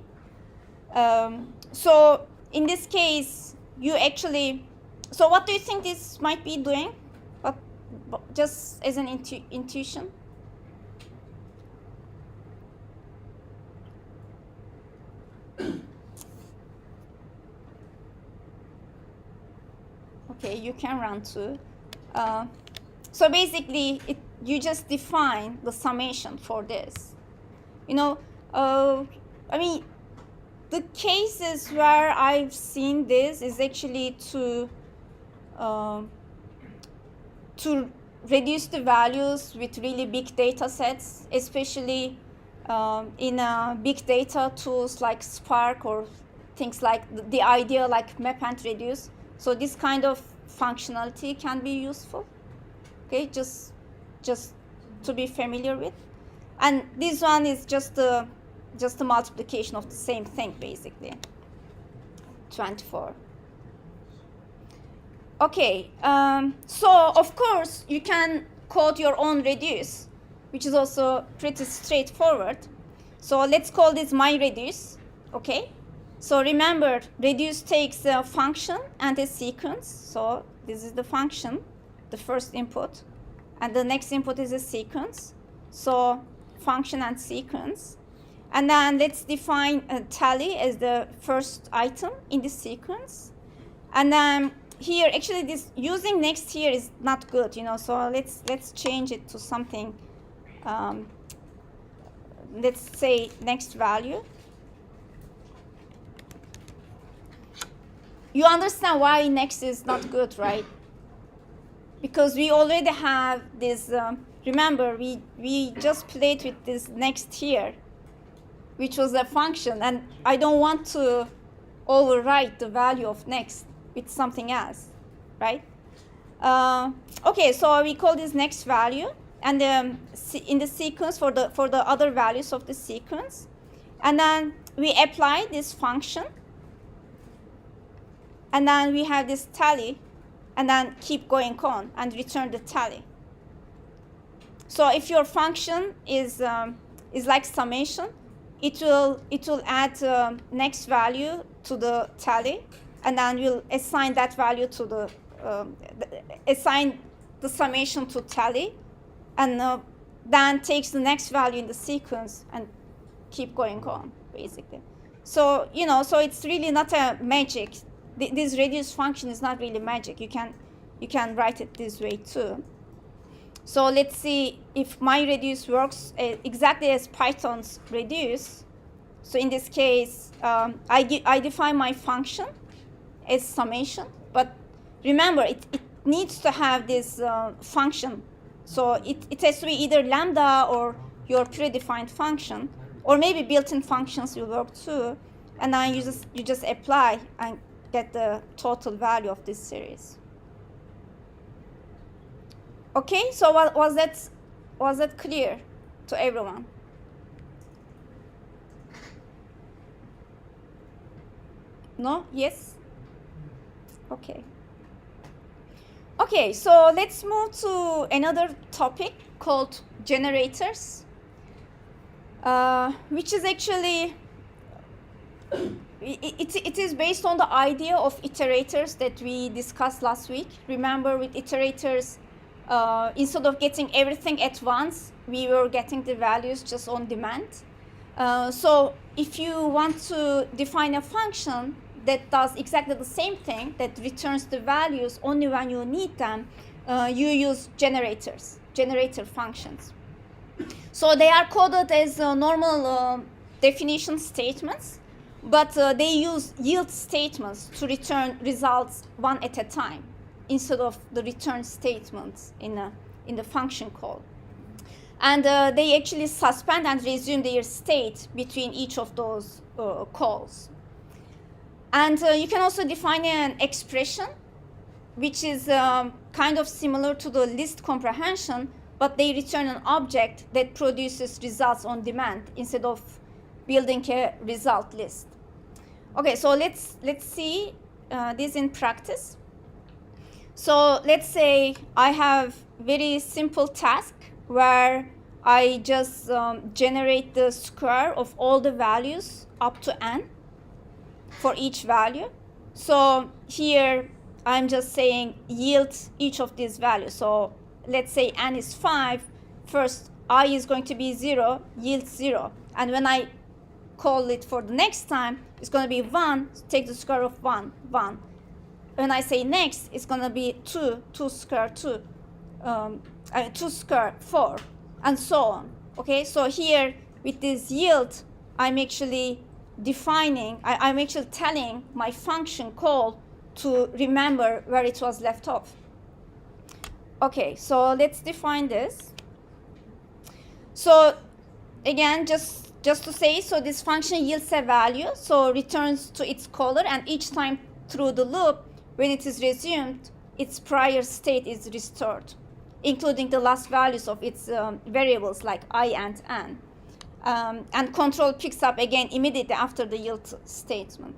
So in this case, you actually, so what do you think this might be doing? But just as an intuition? Okay, you can run too. So basically, you just define the summation for this. You know, I mean, the cases where I've seen this is actually to reduce the values with really big data sets, especially in big data tools like Spark or things like the idea like map and reduce. So this kind of functionality can be useful. Okay, just to be familiar with. And this one is just the multiplication of the same thing, basically. 24. Okay, so of course you can code your own reduce, which is also pretty straightforward. So let's call this my reduce. Okay. So remember, reduce takes a function and a sequence. So this is the function, the first input, and the next input is a sequence. So function and sequence. And then let's define a tally as the first item in the sequence. And then here, actually, this using next here is not good, you know. So let's change it to something. Let's say next value. You understand why next is not good, right? Because we already have this. Remember, we just played with this next here, which was a function, and I don't want to overwrite the value of next with something else, right? Okay, so we call this next value, and in the sequence for the other values of the sequence, and then we apply this function, and then we have this tally, and then keep going on and return the tally. So if your function is like summation, it will add next value to the tally, and then we'll assign that value to the assign the summation to tally, and then takes the next value in the sequence and keep going on, basically. So you know, so it's really not a magic. This reduce function is not really magic. You can write it this way too. So let's see if my reduce works exactly as Python's reduce. So in this case, I define my function as summation, but remember it needs to have this function. So it has to be either lambda or your predefined function, or maybe built-in functions will work too. And then you just apply and get the total value of this series. Okay, so was that clear to everyone? No? Yes? Okay. Okay, so let's move to another topic called generators, which is actually, it is based on the idea of iterators that we discussed last week. Remember, with iterators, instead of getting everything at once, we were getting the values just on demand. So if you want to define a function that does exactly the same thing, that returns the values only when you need them, you use generators, generator functions. So they are coded as normal definition statements, but they use yield statements to return results one at a time instead of the return statements in the function call. And they actually suspend and resume their state between each of those calls. And you can also define an expression, which is kind of similar to the list comprehension, but they return an object that produces results on demand instead of building a result list. Okay, so let's see this in practice. So let's say I have very simple task where I just generate the square of all the values up to n for each value. So here I'm just saying yield each of these values. So let's say n is 5. First, I is going to be 0, yield 0. And when I call it for the next time, it's going to be 1, take the square of 1, 1. When I say next, it's going to be 2, 2 square 2, 2 square 4, and so on. Okay, so here with this yield, I'm actually defining, I'm actually telling my function call to remember where it was left off. Okay, so let's define this. So again, just to say, so this function yields a value, so returns to its caller, and each time through the loop, when it is resumed, its prior state is restored, including the last values of its variables like I and n. And control picks up again immediately after the yield statement.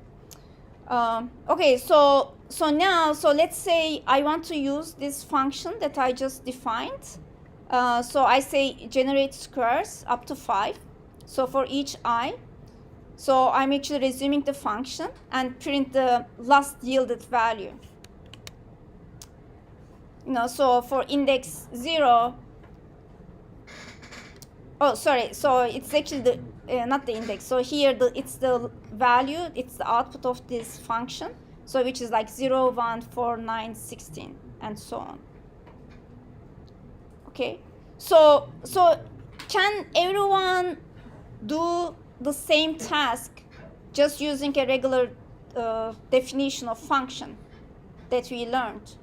Okay, so now, so let's say I want to use this function that I just defined. So I say generate squares up to 5. So for each I, so I'm actually resuming the function and print the last yielded value. You know, so for index 0, oh, sorry, so it's actually the, not the index. So here it's the value, it's the output of this function. So which is like 0, 1, 4, 9, 16, and so on. Okay, so can everyone do the same task just using a regular definition of function that we learned?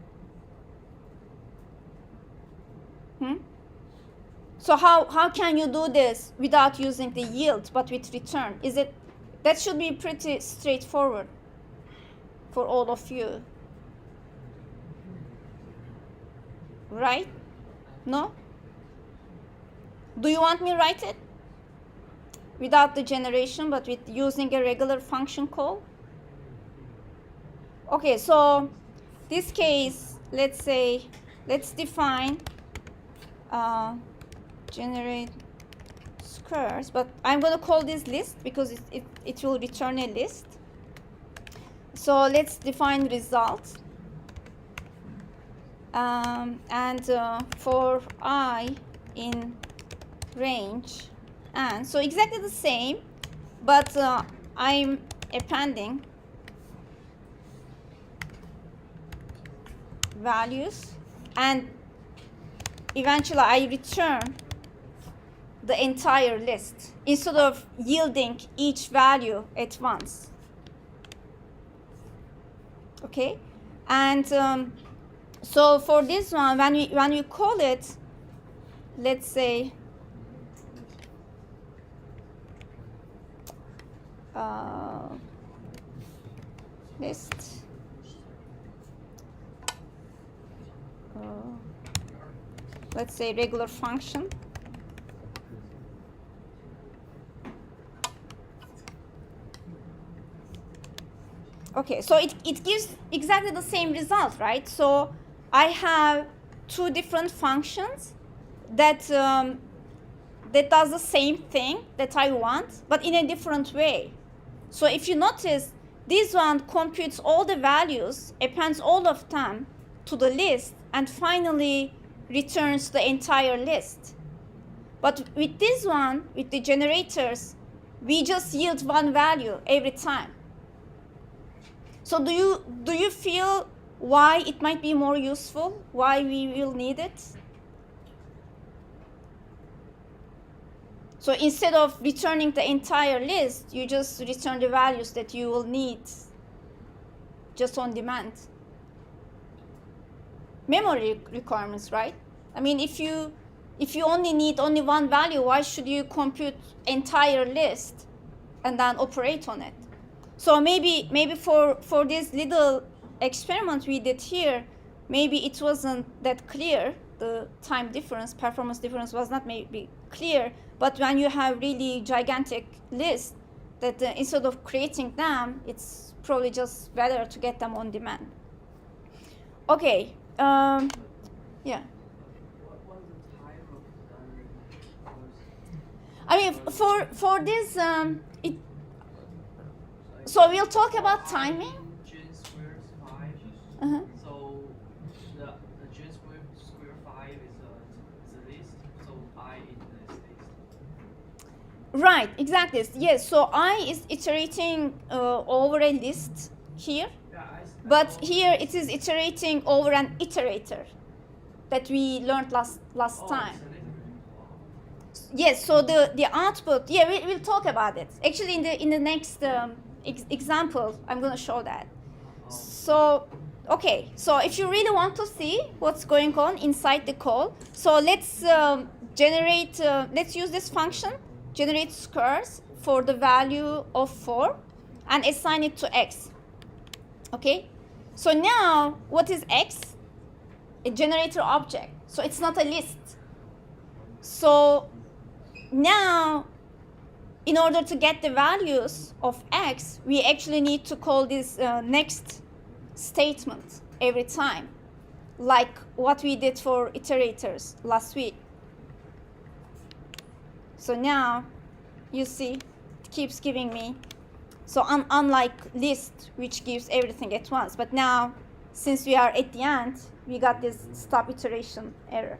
So how can you do this without using the yield but with return? That should be pretty straightforward for all of you, right? No? Do you want me to write it without the generation but with using a regular function call? Okay, so this case, let's define generate squares, but I'm going to call this list because it will return a list. So let's define results. And for I in range, and so exactly the same, but I'm appending values, and eventually I return the entire list instead of yielding each value at once. Okay, and so for this one, when we call it, let's say list. Let's say regular function. Okay, so it gives exactly the same result, right? So I have two different functions that that does the same thing that I want, but in a different way. So if you notice, this one computes all the values, appends all of them to the list, and finally returns the entire list. But with this one, with the generators, we just yield one value every time. So do you feel why it might be more useful, why we will need it? So instead of returning the entire list, you just return the values that you will need just on demand. Memory requirements, right? I mean, if you only need only one value, why should you compute entire list and then operate on it? So maybe for this little experiment we did here, maybe it wasn't that clear. The time difference, performance difference was not maybe clear. But when you have really gigantic lists, that instead of creating them, it's probably just better to get them on demand. Okay, yeah. What was the time of I mean, for this, so we'll talk about timing. Gen square 5. Uh-huh. So the gen square 5 is a list. So I in this list. Right, exactly. Yes, so I is iterating over a list here, Yeah, but here it is iterating over an iterator that we learned last time. It's a list. Yes, so the output, yeah, we'll talk about it. Actually, in the next example, I'm going to show that. So, okay, so if you really want to see what's going on inside the call, so let's generate, let's use this function, generate squares for the value of 4 and assign it to x. Okay, so now what is x? A generator object, so it's not a list. So now, in order to get the values of x, we actually need to call this next statement every time, like what we did for iterators last week. So now, you see, it keeps giving me, so unlike list, which gives everything at once, but now, since we are at the end, we got this stop iteration error.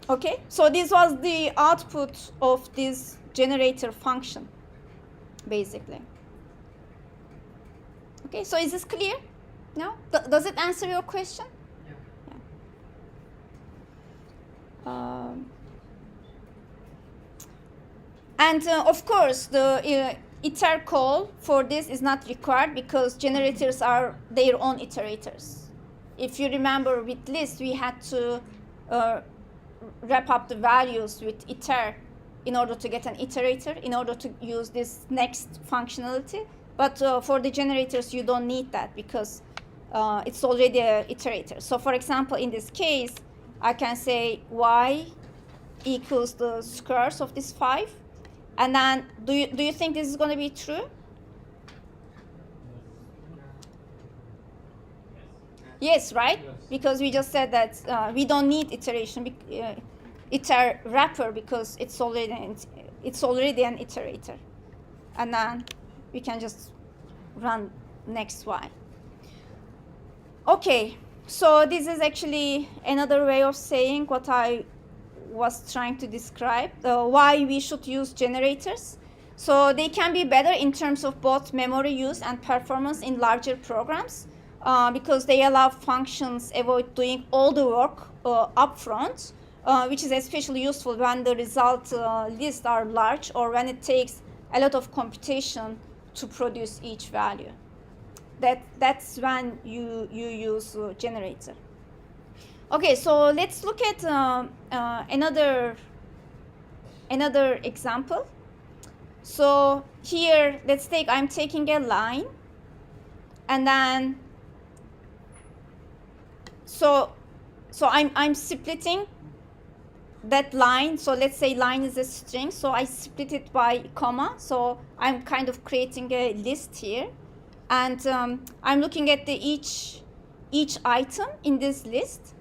Okay, so this was the output of this generator function, basically. Okay, so is this clear? No? Does it answer your question? Yeah. Yeah. And of course, the iter call for this is not required because generators are their own iterators. If you remember with list, we had to wrap up the values with iter in order to get an iterator, in order to use this next functionality. But for the generators, you don't need that because it's already an iterator. So for example, in this case, I can say y equals the squares of this 5. And then, do you think this is going to be true? Yes, right? Yes. Because we just said that we don't need iteration, iter wrapper, because it's already an iterator, and then we can just run next y. Okay, so this is actually another way of saying what I was trying to describe, why we should use generators. So they can be better in terms of both memory use and performance in larger programs. Because they allow functions avoid doing all the work upfront, which is especially useful when the result lists are large or when it takes a lot of computation to produce each value. That's when you use generator. Okay, so let's look at another example. So here, I'm taking a line, and then So I'm splitting that line. So let's say line is a string. So I split it by comma. So I'm kind of creating a list here. And I'm looking at the each item in this list,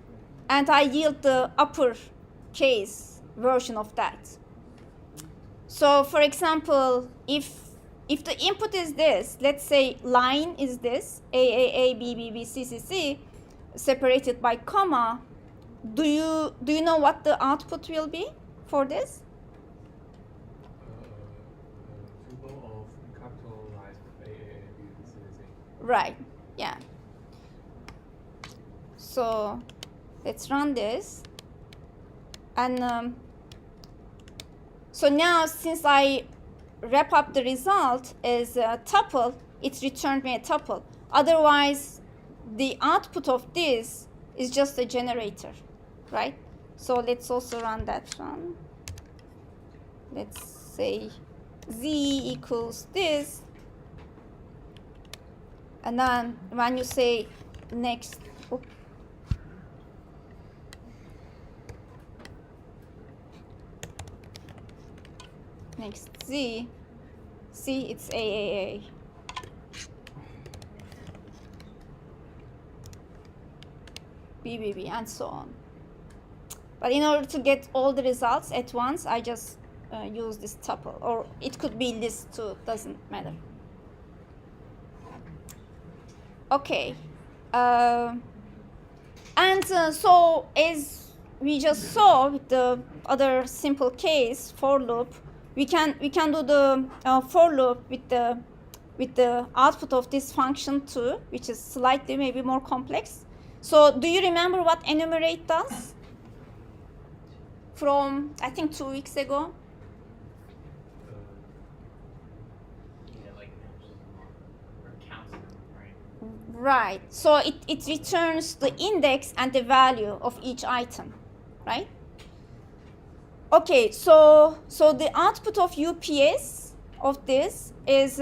and I yield the uppercase version of that. So for example, if the input is this, let's say line is this, AAA, BBB, CCC, separated by comma, do you know what the output will be for this? Tuple of capitalized AAABCC. Right, yeah. So let's run this. And so now since I wrap up the result as a tuple, it's returned me a tuple. Otherwise, the output of this is just a generator, right? So let's also run that one. Let's say z equals this. And then when you say next, next z, see it's AAA. BBB and so on. But in order to get all the results at once, I just use this tuple, or it could be list too, doesn't matter. Okay, so as we just saw with the other simple case for loop, we can do the for loop with the output of this function too, which is slightly maybe more complex. So do you remember what enumerate does? From I think 2 weeks ago. Yeah, like or counts them, right? Right. So it returns the index and the value of each item, right? Okay. So the output of UPS of this is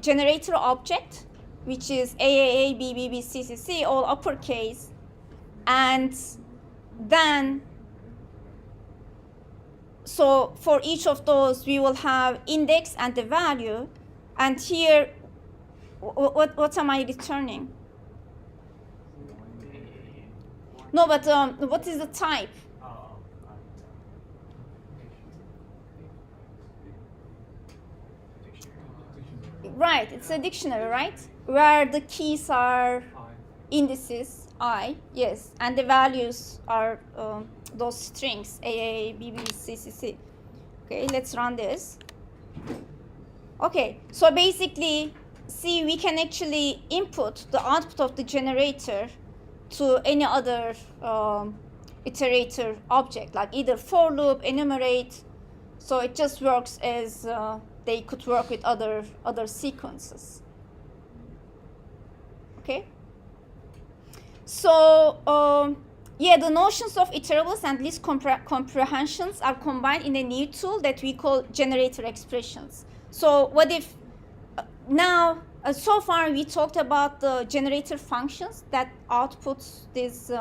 generator object, which is AAA, BBB, CCC, all uppercase, and then so for each of those we will have index and the value, and here what am I returning? No, but what is the type? Right, it's a dictionary, right? Where the keys are indices, I, yes, and the values are those strings, AA, BB, CCC. Okay, let's run this. Okay, so basically, see, we can actually input the output of the generator to any other iterator object, like either for loop, enumerate. So it just works as they could work with other sequences. Okay. So yeah, the notions of iterables and list comprehensions are combined in a new tool that we call generator expressions. So what if now so far we talked about the generator functions that outputs this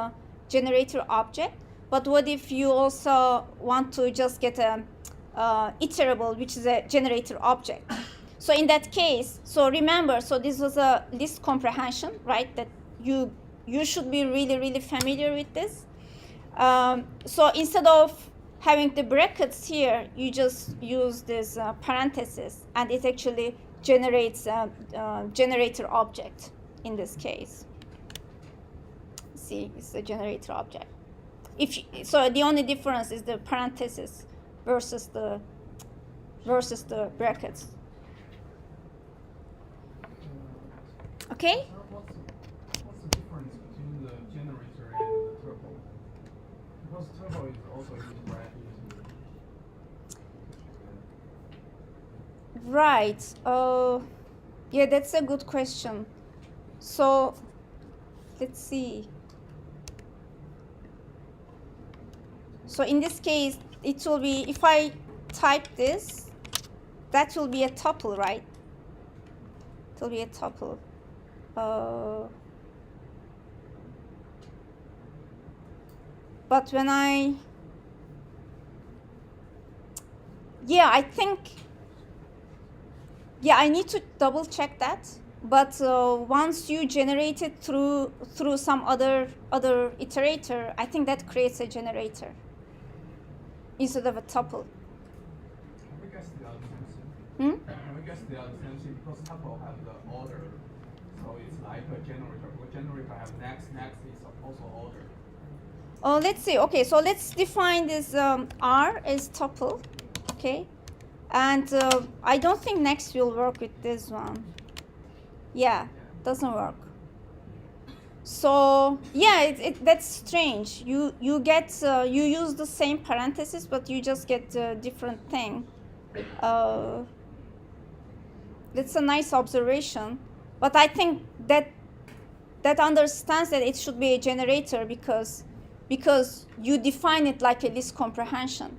generator object, but what if you also want to just get a iterable, which is a generator object? So in that case, so remember, so this was a list comprehension, right? That you should be really familiar with this. So instead of having the brackets here, you just use this parenthesis, and it actually generates a generator object in this case. See, it's a generator object. So the only difference is the parenthesis versus the brackets. Okay? What's the difference between the generator and the tuple? Because tuple is also used right here. Right. Yeah, that's a good question. So let's see. So in this case, it will be, if I type this, that will be a tuple, right? It will be a tuple. But when I think Yeah, I need to double check that. But once you generate it through some other iterator, I think that creates a generator instead of a tuple. Can we guess the other same thing? Hmm? Can we guess the other same thing? Because tuple have the order, so it's like a generator. But generator have next is also order. Let's see. Okay, so let's define this R as tuple. Okay, and I don't think next will work with this one. Yeah, doesn't work. So yeah, that's strange. You get you use the same parentheses, but you just get a different thing. That's a nice observation, but I think that understands that it should be a generator because you define it like a list comprehension.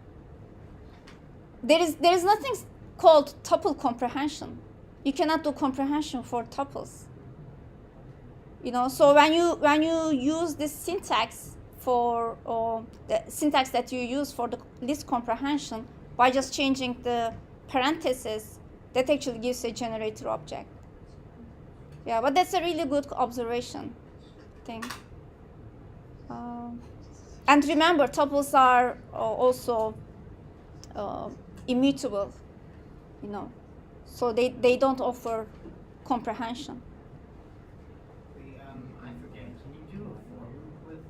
There is nothing called tuple comprehension. You cannot do comprehension for tuples. You know, so when you use this syntax for the syntax that you use for the list comprehension by just changing the parentheses, that actually gives a generator object. Yeah, but that's a really good observation thing. And remember, tuples are also immutable, you know, so they don't offer comprehension. I forget. Can you do a for loop with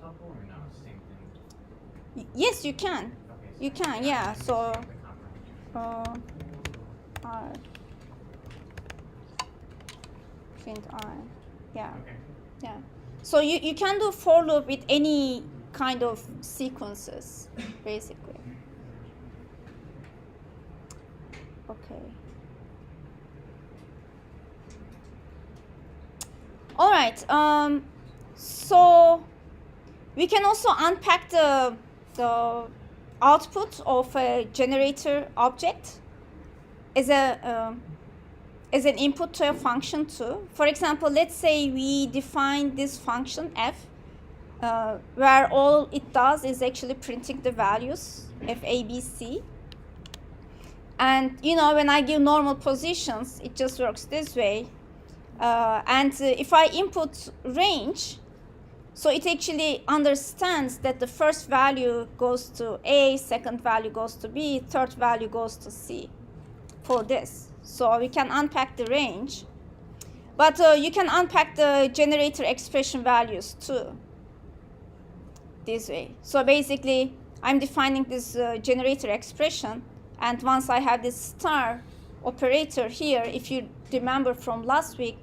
tuple or no? Same thing. Yes, you can. Okay, so You can, I yeah. understand So, the comprehension. R print R, yeah, Okay. yeah. So you can do for loop with any kind of sequences, basically. Okay. All right. So we can also unpack the output of a generator object as an input to a function too. For example, let's say we define this function f, where all it does is actually printing the values f, a, b, c. And you know, when I give normal positions, it just works this way. If I input range, so it actually understands that the first value goes to A, second value goes to B, third value goes to C for this. So we can unpack the range. But you can unpack the generator expression values too, this way. So basically, I'm defining this generator expression, and once I have this star operator here, if you remember from last week,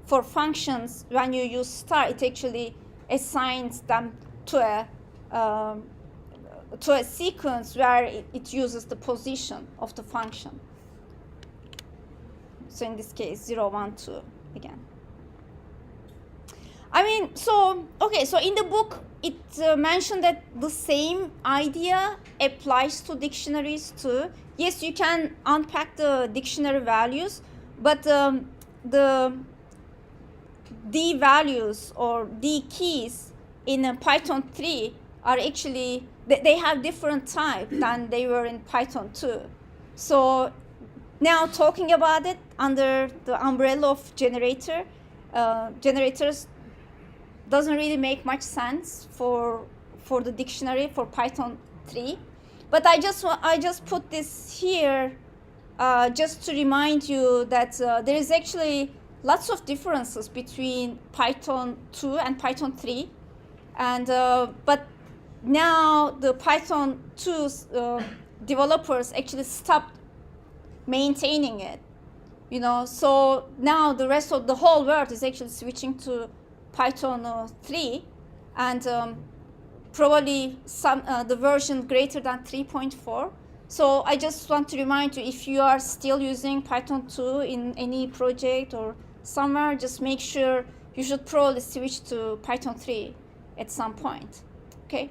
for functions, when you use star, it actually assigns them to a sequence where it uses the position of the function. So in this case, 0, 1, 2 again. I mean, so in the book, it mentioned that the same idea applies to dictionaries too. Yes, you can unpack the dictionary values, but the D values or D keys in Python 3 are actually, they have different type than they were in Python 2. So now talking about it under the umbrella of generators doesn't really make much sense for the dictionary for Python 3. But I just put this here just to remind you that there is actually lots of differences between Python 2 and Python 3, and but now the Python 2 developers actually stopped maintaining it, you know. So now the rest of the whole world is actually switching to Python 3, and probably the version greater than 3.4. So I just want to remind you, if you are still using Python 2 in any project or somewhere, just make sure you should probably switch to Python 3 at some point, okay?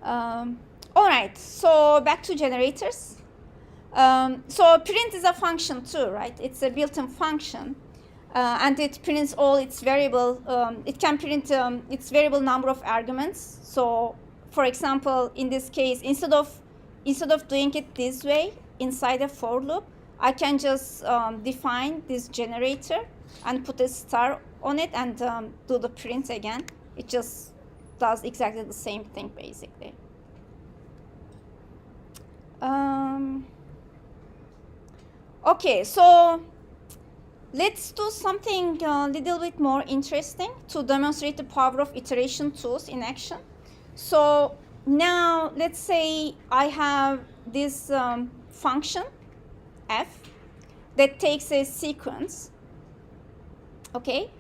All right, so back to generators. So print is a function too, right? It's a built-in function, and it prints all its variable. It can print its variable number of arguments. So, for example, in this case, instead of doing it this way inside a for loop, I can just define this generator and put a star on it and do the print again. It just does exactly the same thing, basically. Okay, so let's do something a little bit more interesting to demonstrate the power of iteration tools in action. So now let's say I have this function f that takes a sequence, okay?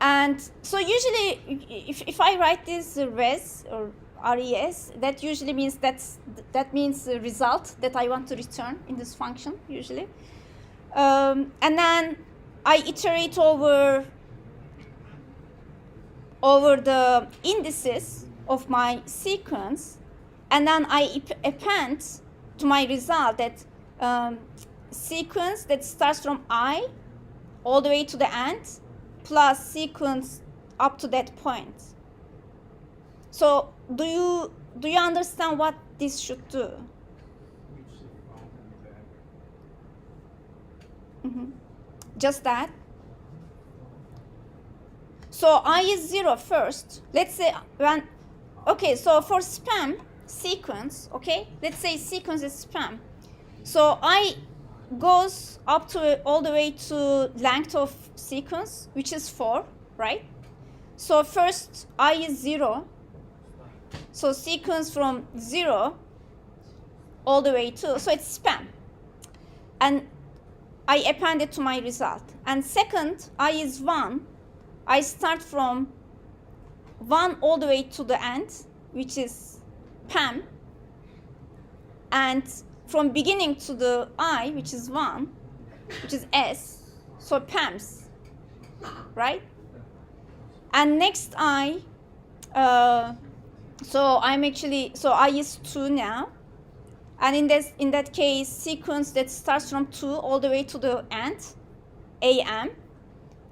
And so usually if I write this res or res, that usually means that means the result that I want to return in this function usually. And then I iterate over the indices of my sequence, and then I append to my result that sequence that starts from I all the way to the end plus sequence up to that point. So do you understand what this should do? Just that. So I is 0 first. Let's say when, okay, so for spam sequence, okay, let's say sequence is spam. So I goes up to all the way to length of sequence, which is 4, right? So first I is 0. So sequence from 0 all the way to, so it's spam. And I append it to my result. And second, I is 1. I start from 1 all the way to the end, which is PAM. And from beginning to the I, which is 1, which is S, so PAMs, right? And next I, so I'm actually, so I is 2 now. And in that case, sequence that starts from 2 all the way to the end, AM,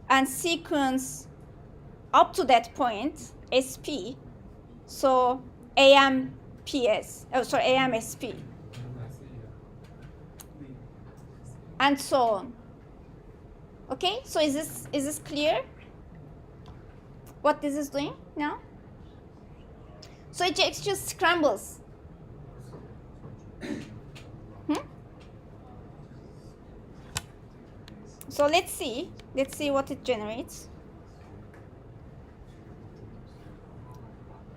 and sequence up to that point, SP, so AMPS, oh sorry, AMSP, and so on. Okay, so is this clear? What this is doing now? So it just scrambles. So let's see what it generates.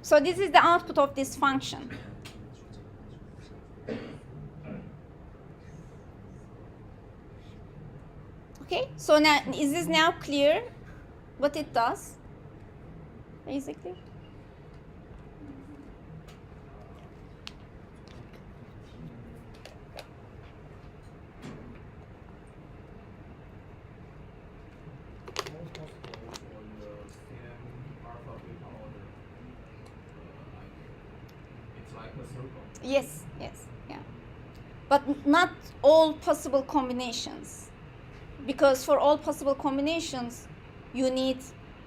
So this is the output of this function. Okay, so now is this now clear what it does, basically? Yes, yeah. But not all possible combinations. Because for all possible combinations, you need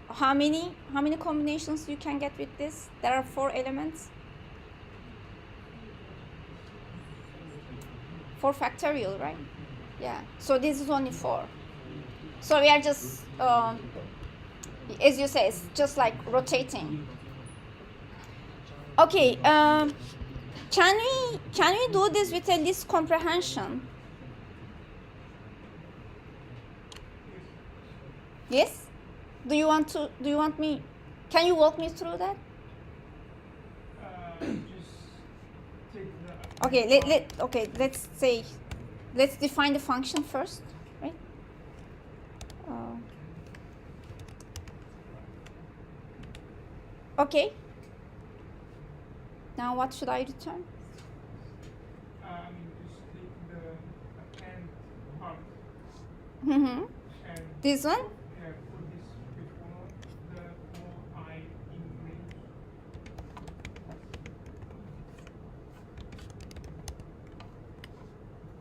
how many combinations you can get with this? There are 4 elements. 4 factorial, right? Yeah. So this is only 4. So we are just, as you say, it's just like rotating. Okay. Can we do this with a list comprehension? Yes? Do you want me? Can you walk me through that? Just take the. Okay. Let's define the function first, right? Okay. Now what should I return? Just take the append part. Mm-hmm. And This one? yeah, put this before the I in range.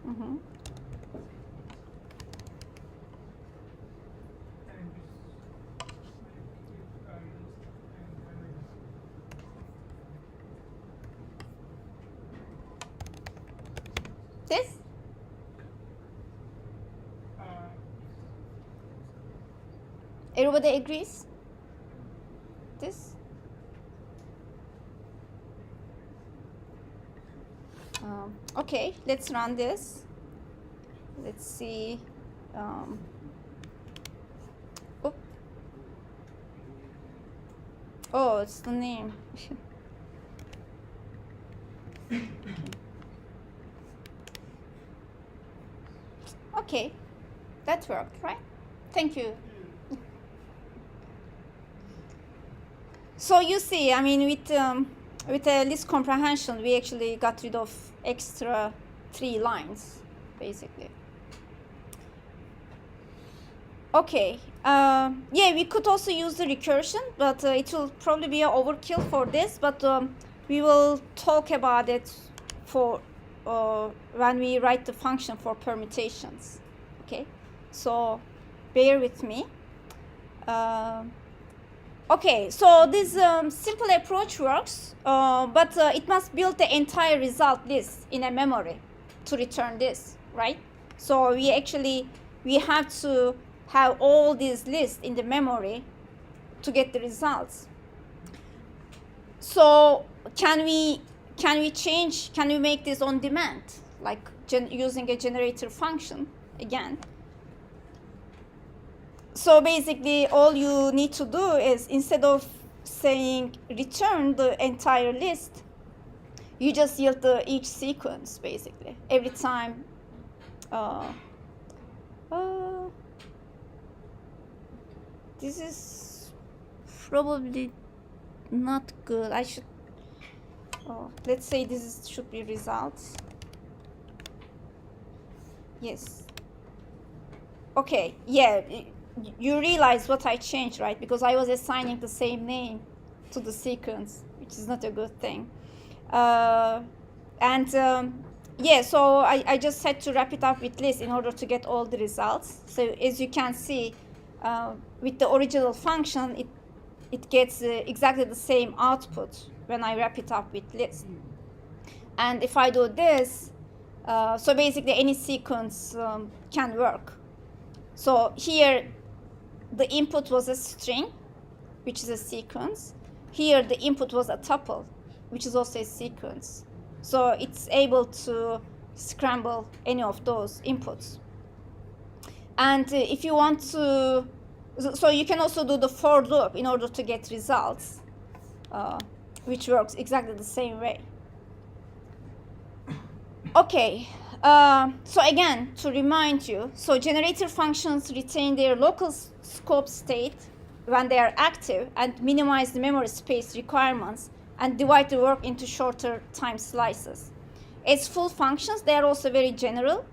Mm-hmm. And This? Everybody agrees? This? Okay, let's run this. Let's see. Oop. Oh, it's the name. Okay, that worked, right? Thank you. So you see, I mean, with a list comprehension, we actually got rid of extra 3 lines, basically. Okay, yeah, we could also use the recursion, but it will probably be an overkill for this, but we will talk about it for when we write the function for permutations. Okay, so bear with me. Okay, so this simple approach works, but it must build the entire result list in a memory to return this, right? So we have to have all these lists in the memory to get the results. So can we make this on demand, like using a generator function again? So basically, all you need to do is, instead of saying return the entire list, you just yield each sequence, basically, every time. This is probably not good. I should, let's say this should be results. Yes. Okay, yeah. You realize what I changed, right? Because I was assigning the same name to the sequence, which is not a good thing. Yeah, so I just had to wrap it up with list in order to get all the results. So as you can see, with the original function, it gets exactly the same output when I wrap it up with list. And if I do this, so basically any sequence can work. So here, the input was a string, which is a sequence. Here, the input was a tuple, which is also a sequence. So it's able to scramble any of those inputs. And if you want to, so you can also do the for loop in order to get results, which works exactly the same way. Okay. So again, to remind you, so generator functions retain their local scope state when they are active and minimize the memory space requirements and divide the work into shorter time slices. As full functions, they are also very general.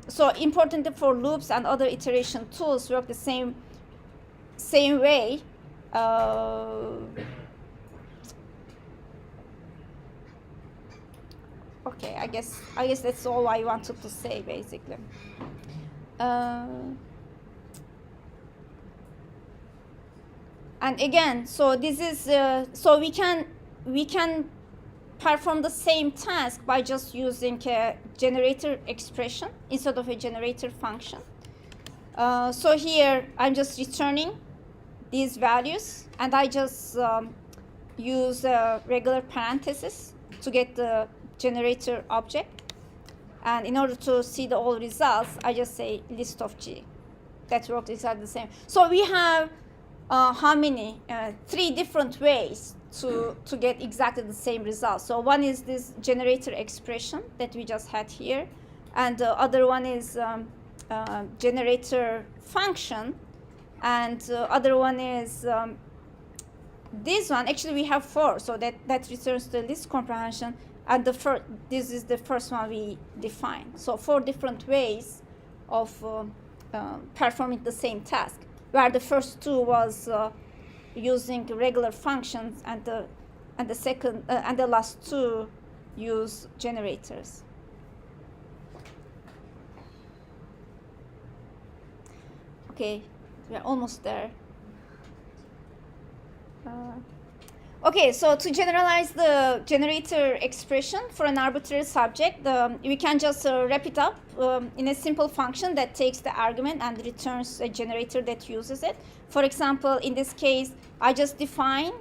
So importantly for loops and other iteration tools work the same way. Okay, I guess that's all I wanted to say, basically. And again, so this is so we can perform the same task by just using a generator expression instead of a generator function. So here I'm just returning these values, and I just use a regular parenthesis to get the generator object. And in order to see the all results, I just say list of G. That works exactly the same. So we have how many? 3 different ways to get exactly the same result. So one is this generator expression that we just had here, and the other one is generator function, and the other one is this one. Actually, we have 4, so that returns the list comprehension. And this is the first one we define. So 4 different ways of performing the same task, where the first 2 was using regular functions, and the second and the last 2 use generators. Okay, we're almost there. Okay, so to generalize the generator expression for an arbitrary subject, we can just wrap it up in a simple function that takes the argument and returns a generator that uses it. For example, in this case, I just define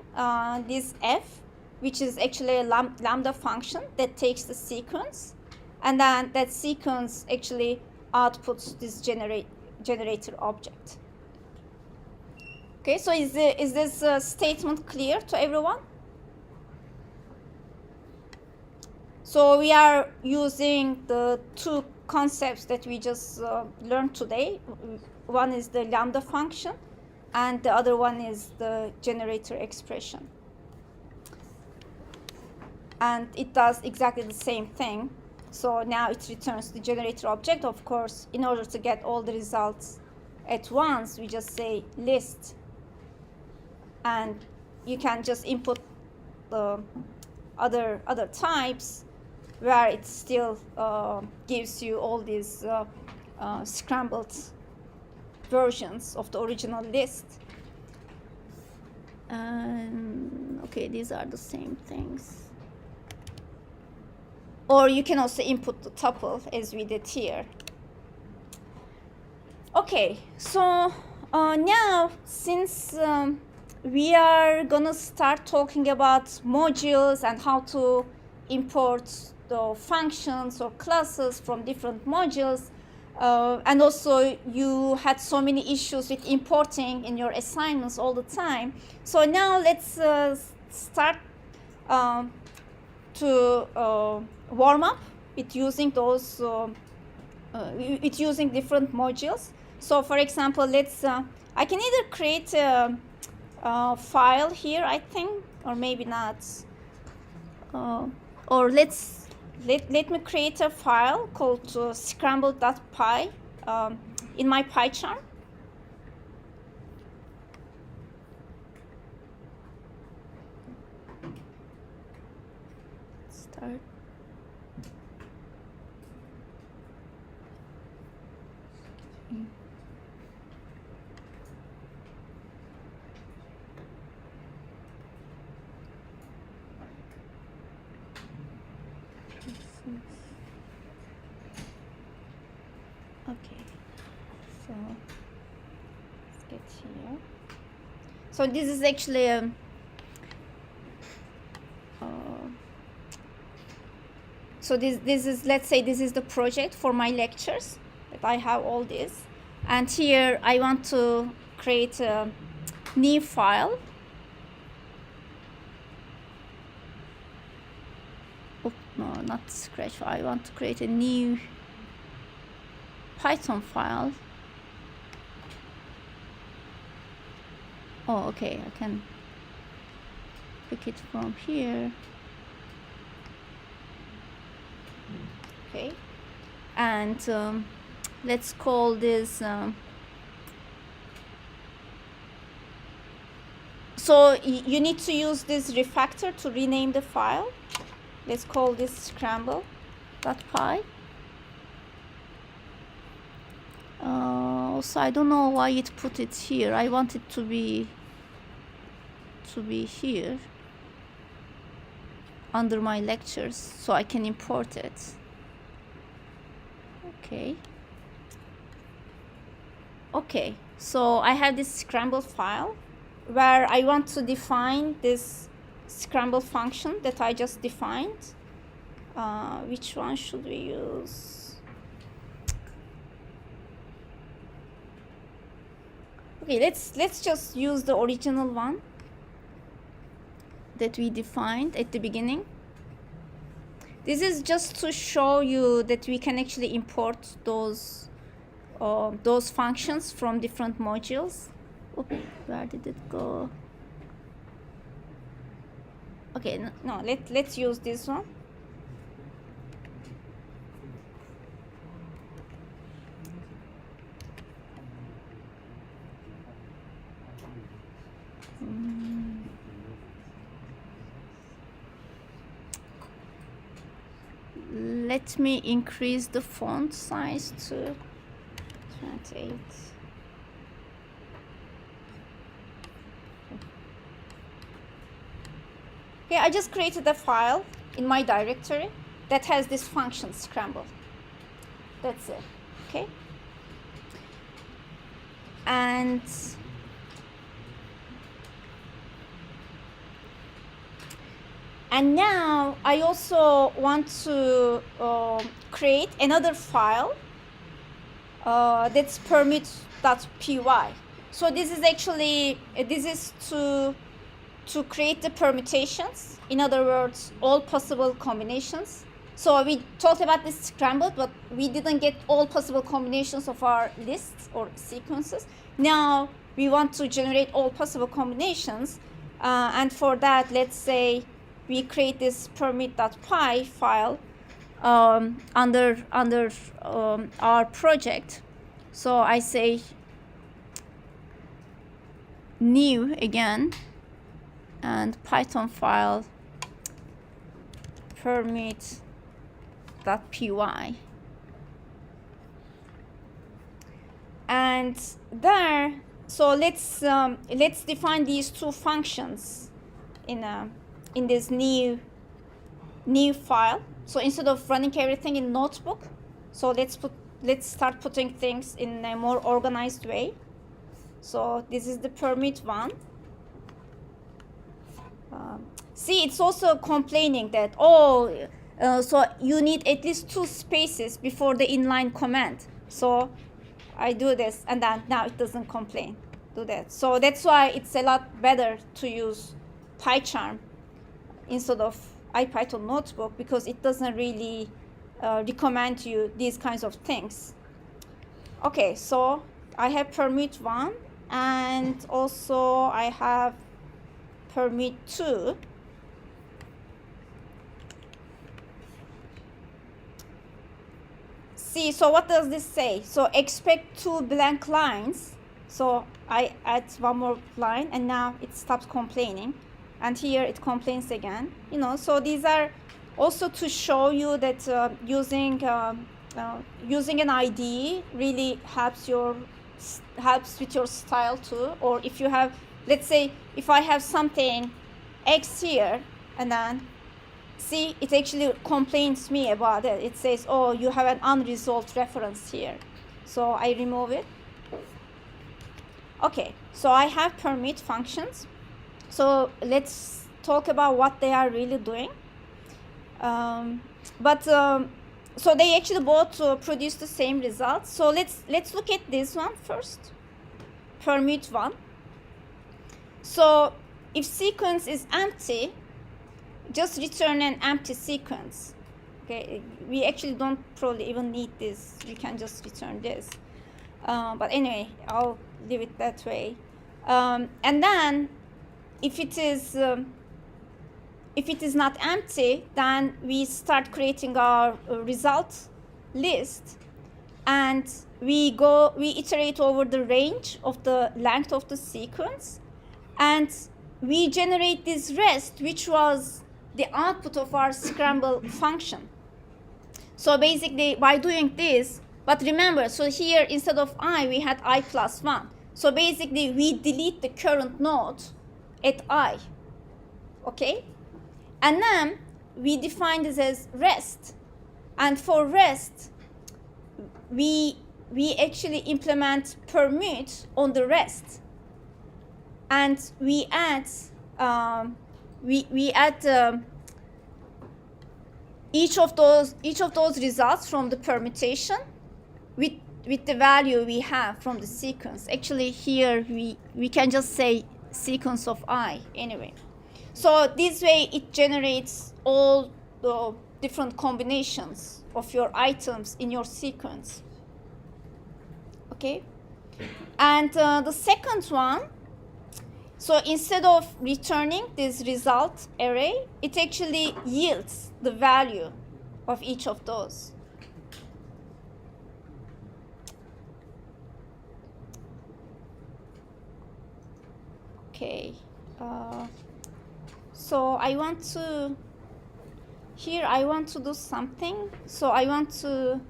this f, which is actually a lambda function that takes the sequence, and then that sequence actually outputs this generator object. Okay, so is this statement clear to everyone? So we are using the two concepts that we just learned today. One is the lambda function, and the other one is the generator expression. And it does exactly the same thing. So now it returns the generator object. Of course, in order to get all the results at once, we just say list. And you can just input the other types where it still gives you all these scrambled versions of the original list. Okay, these are the same things. Or you can also input the tuple as we did here. Okay, so now since we are gonna start talking about modules and how to import the functions or classes from different modules, and also you had so many issues with importing in your assignments all the time. So now let's start to warm up with using those with using different modules. So for example, let's I can either create a file here, I think, or maybe not. Or let me create a file called scramble.py in my PyCharm. Start. Okay, so let's get here. So this is actually so this is, let's say this is the project for my lectures, that I have all this, and here I want to create a new file. Oh, no, not Scratch. I want to create a new Python file. Oh, okay, I can pick it from here. Okay, and let's call this so you need to use this refactor to rename the file. Let's call this scramble.py. Also, I don't know why it put it here. I want it to be here under my lectures so I can import it. Okay, so I have this scramble file where I want to define this scramble function that I just defined. Which one should we use? Okay, let's just use the original one that we defined at the beginning. This is just to show you that we can actually import those functions from different modules. Oops, where did it go? Okay, no, let's use this one. Let me increase the font size to 28. Okay, I just created a file in my directory that has this function scramble. That's it. Okay. And now I also want to create another file that's permit.py. So this is actually this is to create the permutations. In other words, all possible combinations. So we talked about this scrambled, but we didn't get all possible combinations of our lists or sequences. Now we want to generate all possible combinations, and for that, let's say we create this permit.py file under our project. So I say new again, and Python file permit.py. And there, so let's define these two functions in this new file. So instead of running everything in notebook, so let's start putting things in a more organized way. So this is the permit one. See, it's also complaining that so you need at least 2 spaces before the inline command. So I do this, and then now it doesn't complain. Do that. So that's why it's a lot better to use PyCharm instead of IPython notebook, because it doesn't really recommend you these kinds of things. Okay, so I have permit 1, and also I have permit 2. See, so what does this say? So expect 2 blank lines. So I add 1 more line, and now it stops complaining. And here it complains again. You know, so these are also to show you that using an IDE really helps with your style too. Or if you have, let's say, if I have something X here, and then see, it actually complains me about it. It says, oh, you have an unresolved reference here. So I remove it. Okay, so I have permit functions. So let's talk about what they are really doing. So they actually both produce the same results. So let's look at this one first. Permit 1. So if sequence is empty, just return an empty sequence. Okay, we actually don't probably even need this. We can just return this. But anyway, I'll leave it that way. And then if it is not empty, then we start creating our result list, and we iterate over the range of the length of the sequence, and we generate this rest, which was the output of our scramble function. So basically, by doing this, but remember, so here instead of I, we had I plus 1. So basically, we delete the current node at I, okay? And then we define this as rest. And for rest, we actually implement permit on the rest. And we add each of those results from the permutation with the value we have from the sequence. Actually, here we can just say sequence of I anyway. So this way it generates all the different combinations of your items in your sequence. Okay? And the second one, so instead of returning this result array, it actually yields the value of each of those. Okay. So I want to do something. So I want to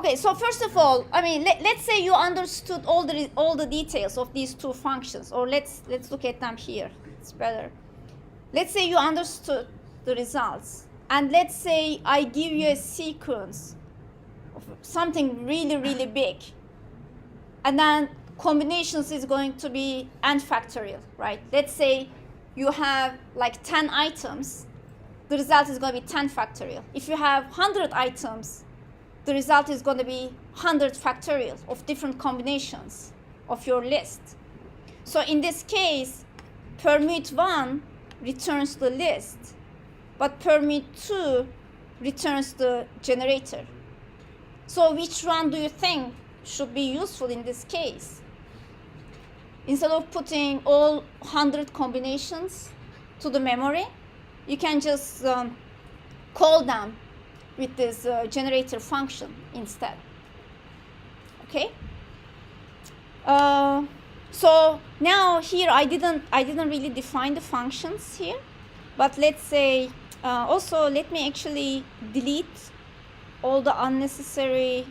Okay, so first of all, I mean, let's say you understood all the details of these two functions, or let's look at them here. It's better. Let's say you understood the results, and let's say I give you a sequence of something really, really big, and then combinations is going to be n factorial, right? Let's say you have like 10 items, the result is going to be 10 factorial. If you have 100 items, the result is going to be 100 factorial of different combinations of your list. So in this case, permute 1 returns the list, but permute 2 returns the generator. So which one do you think should be useful in this case? Instead of putting all 100 combinations to the memory, you can just call them with this generator function instead. Okay. So now here I didn't really define the functions here, but let's say also let me actually delete all the unnecessary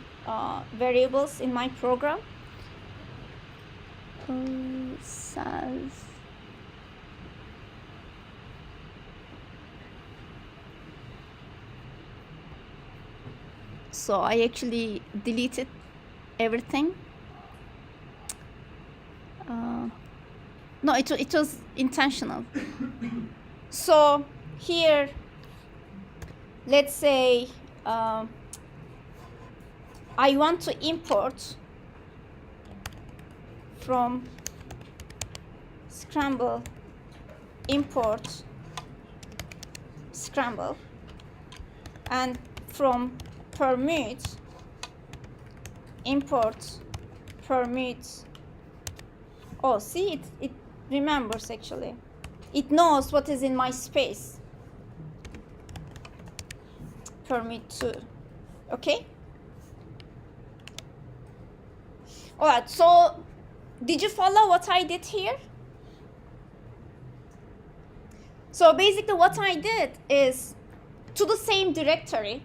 variables in my program. So I actually deleted everything. No, it was intentional. So here, let's say I want to import from scramble, import scramble, and from permute, import permute. Oh, see, it remembers actually. It knows what is in my space. Permute 2. Okay? All right, so did you follow what I did here? So basically what I did is to the same directory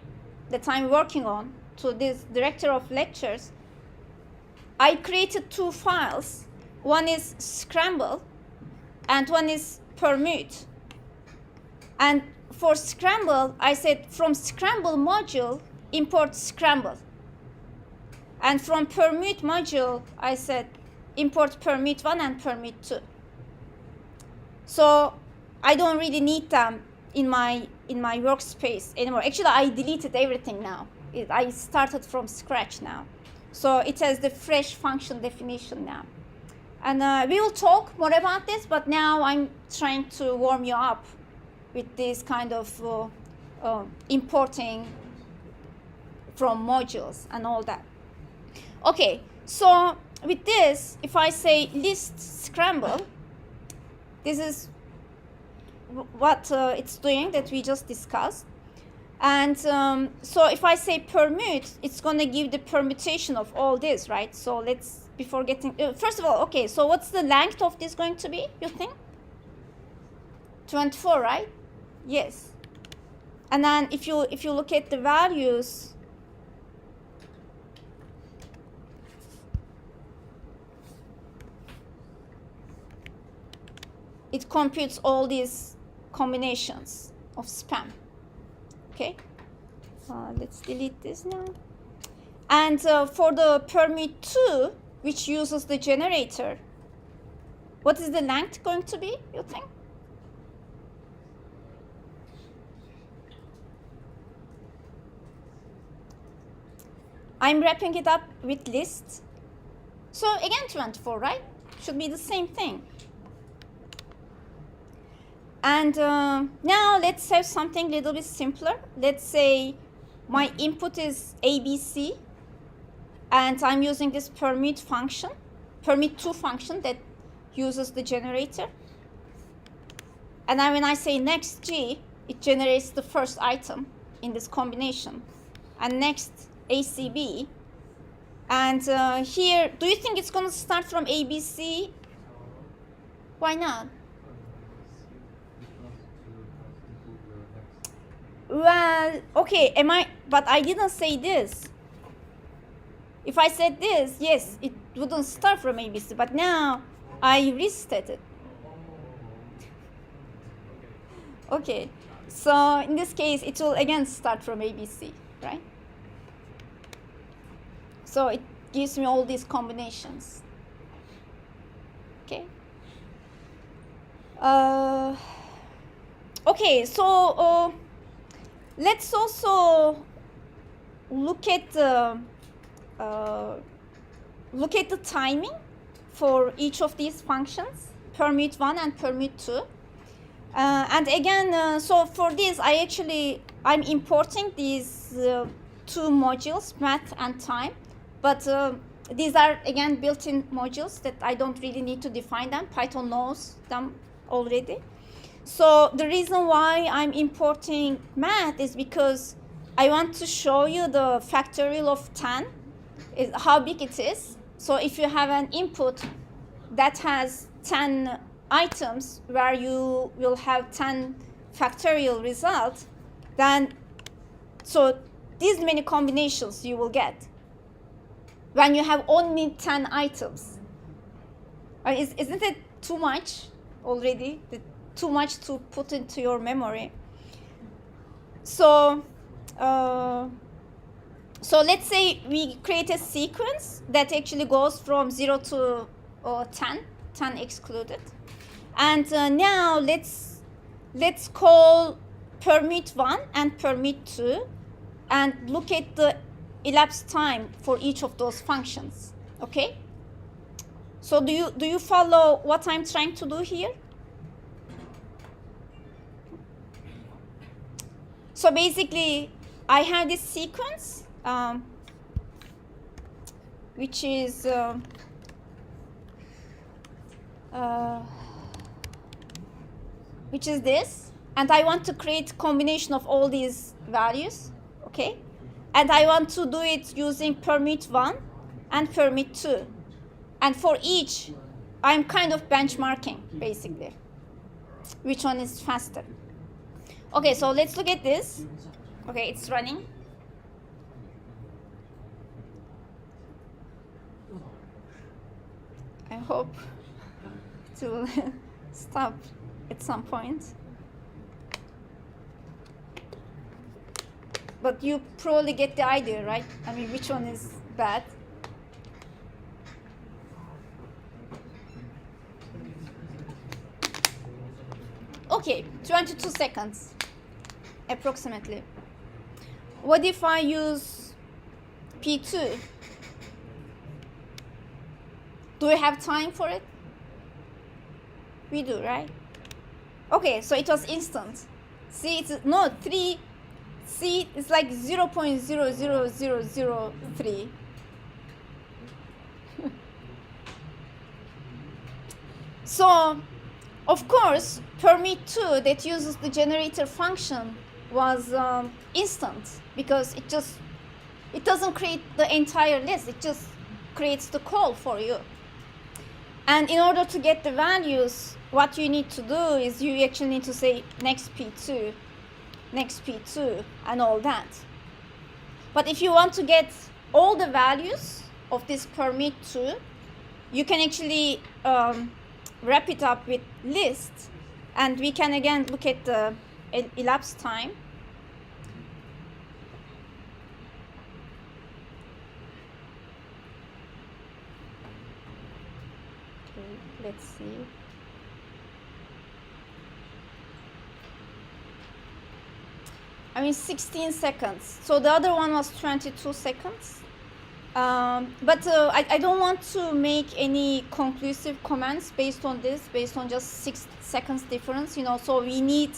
that I'm working on, to this directory of lectures, I created two files. One is scramble and one is permute. And for scramble, I said from scramble module, import scramble. And from permute module, I said import permute 1 and permute 2. So I don't really need them in my workspace anymore. Actually, I deleted everything now. I started from scratch now. So it has the fresh function definition now. And we will talk more about this, but now I'm trying to warm you up with this kind of importing from modules and all that. Okay, so with this, if I say list scramble, this is what it's doing that we just discussed. And so if I say permute, it's going to give the permutation of all this, right? So let's, before getting, first of all, okay, so what's the length of this going to be, you think? 24, right? Yes. And then if you look at the values, it computes all these combinations of spam. Okay, let's delete this now. And for the permute 2, which uses the generator, what is the length going to be, you think? I'm wrapping it up with lists. So again, 24, right? Should be the same thing. And now let's have something a little bit simpler. Let's say my input is ABC, and I'm using this permute function, permute 2 function that uses the generator. And then when I say next G, it generates the first item in this combination. And next ACB. And here, do you think it's going to start from ABC? Why not? Well, okay, but I didn't say this. If I said this, yes, it wouldn't start from ABC, but now I restate it. Okay, so in this case, it will again start from ABC, right? So it gives me all these combinations. Okay. Okay, so let's also look at the timing for each of these functions, permute 1 and permute 2. And again, so for this, I'm importing these two modules, math and time. But these are, again, built-in modules that I don't really need to define them. Python knows them already. So the reason why I'm importing math is because I want to show you the factorial of 10, how big it is. So if you have an input that has 10 items where you will have 10 factorial results, then so these many combinations you will get when you have only 10 items. Isn't it too much already? Too much to put into your memory. So let's say we create a sequence that actually goes from 0 to 10, 10 excluded. And now let's call permute 1 and permute 2 and look at the elapsed time for each of those functions. Okay? So do you follow what I'm trying to do here? So basically, I have this sequence, which is this, and I want to create a combination of all these values, okay? And I want to do it using permute 1 and permute 2. And for each, I'm kind of benchmarking, basically, which one is faster. Okay, so let's look at this. Okay, it's running. I hope it will stop at some point. But you probably get the idea, right? I mean, which one is bad? Okay, 22 seconds, approximately. What if I use P2? Do we have time for it? We do, right? Okay, so it was instant. See, it's no 3. See, it's like 0.00003. So, of course, permute 2 that uses the generator function was instant because it doesn't create the entire list. It just creates the call for you. And in order to get the values, what you need to do is you actually need to say next P2, and all that. But if you want to get all the values of this permute 2, you can actually wrap it up with list, and we can again look at the elapsed time. Okay, let's see. I mean 16 seconds. So the other one was 22 seconds. But I don't want to make any conclusive comments based on this, based on just 6 seconds difference, you know, so we need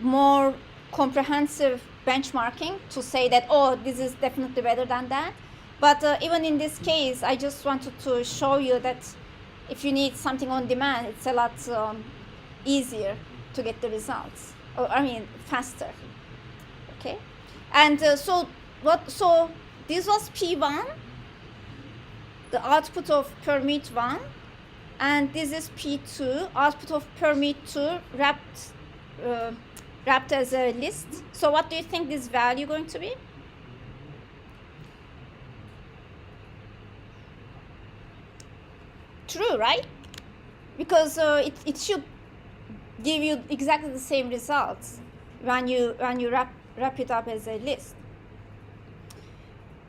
more comprehensive benchmarking to say that, oh, this is definitely better than that. But even in this case, I just wanted to show you that if you need something on demand, it's a lot easier to get the results, or I mean, faster, okay? And so this was P1, the output of permute 1, and this is P2, output of permute 2 wrapped as a list. So what do you think this value going to be? true, right? Because it should give you exactly the same results when you wrap it up as a list.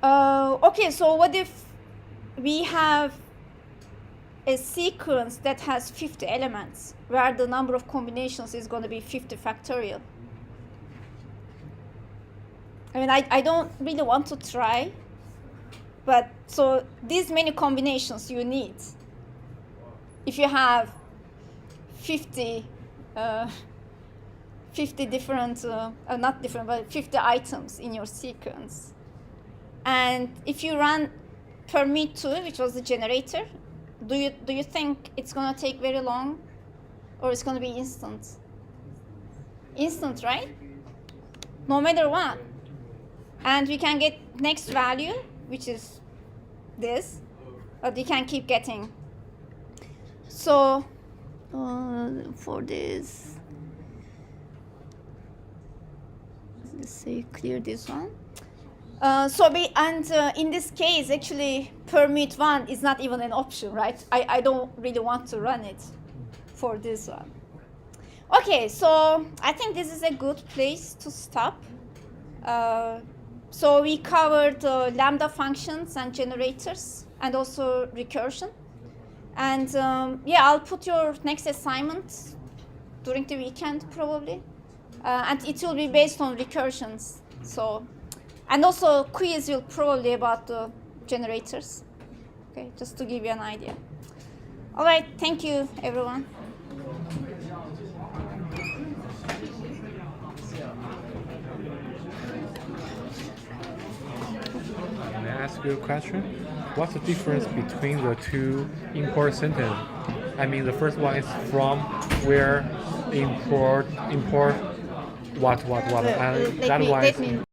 Okay, so what if we have a sequence that has 50 elements, where the number of combinations is going to be 50 factorial? I mean, I don't really want to try, but so these many combinations you need. If you have 50 different, not different, but 50 items in your sequence. And if you run permit2, which was the generator, do you think it's going to take very long, or it's going to be instant? Instant, right? No matter what. And we can get next value, which is this, but we can keep getting. So for this, let's say clear this one. In this case, actually, permit1 is not even an option, right? I don't really want to run it for this one. Okay, so I think this is a good place to stop. So we covered lambda functions and generators, and also recursion. And yeah, I'll put your next assignment during the weekend probably, and it will be based on recursions. So, and also quiz will probably about the generators. Okay, just to give you an idea. All right, thank you, everyone. May I ask you a question? What's the difference between the two import sentence? I mean, the first one is from where import what, and that one is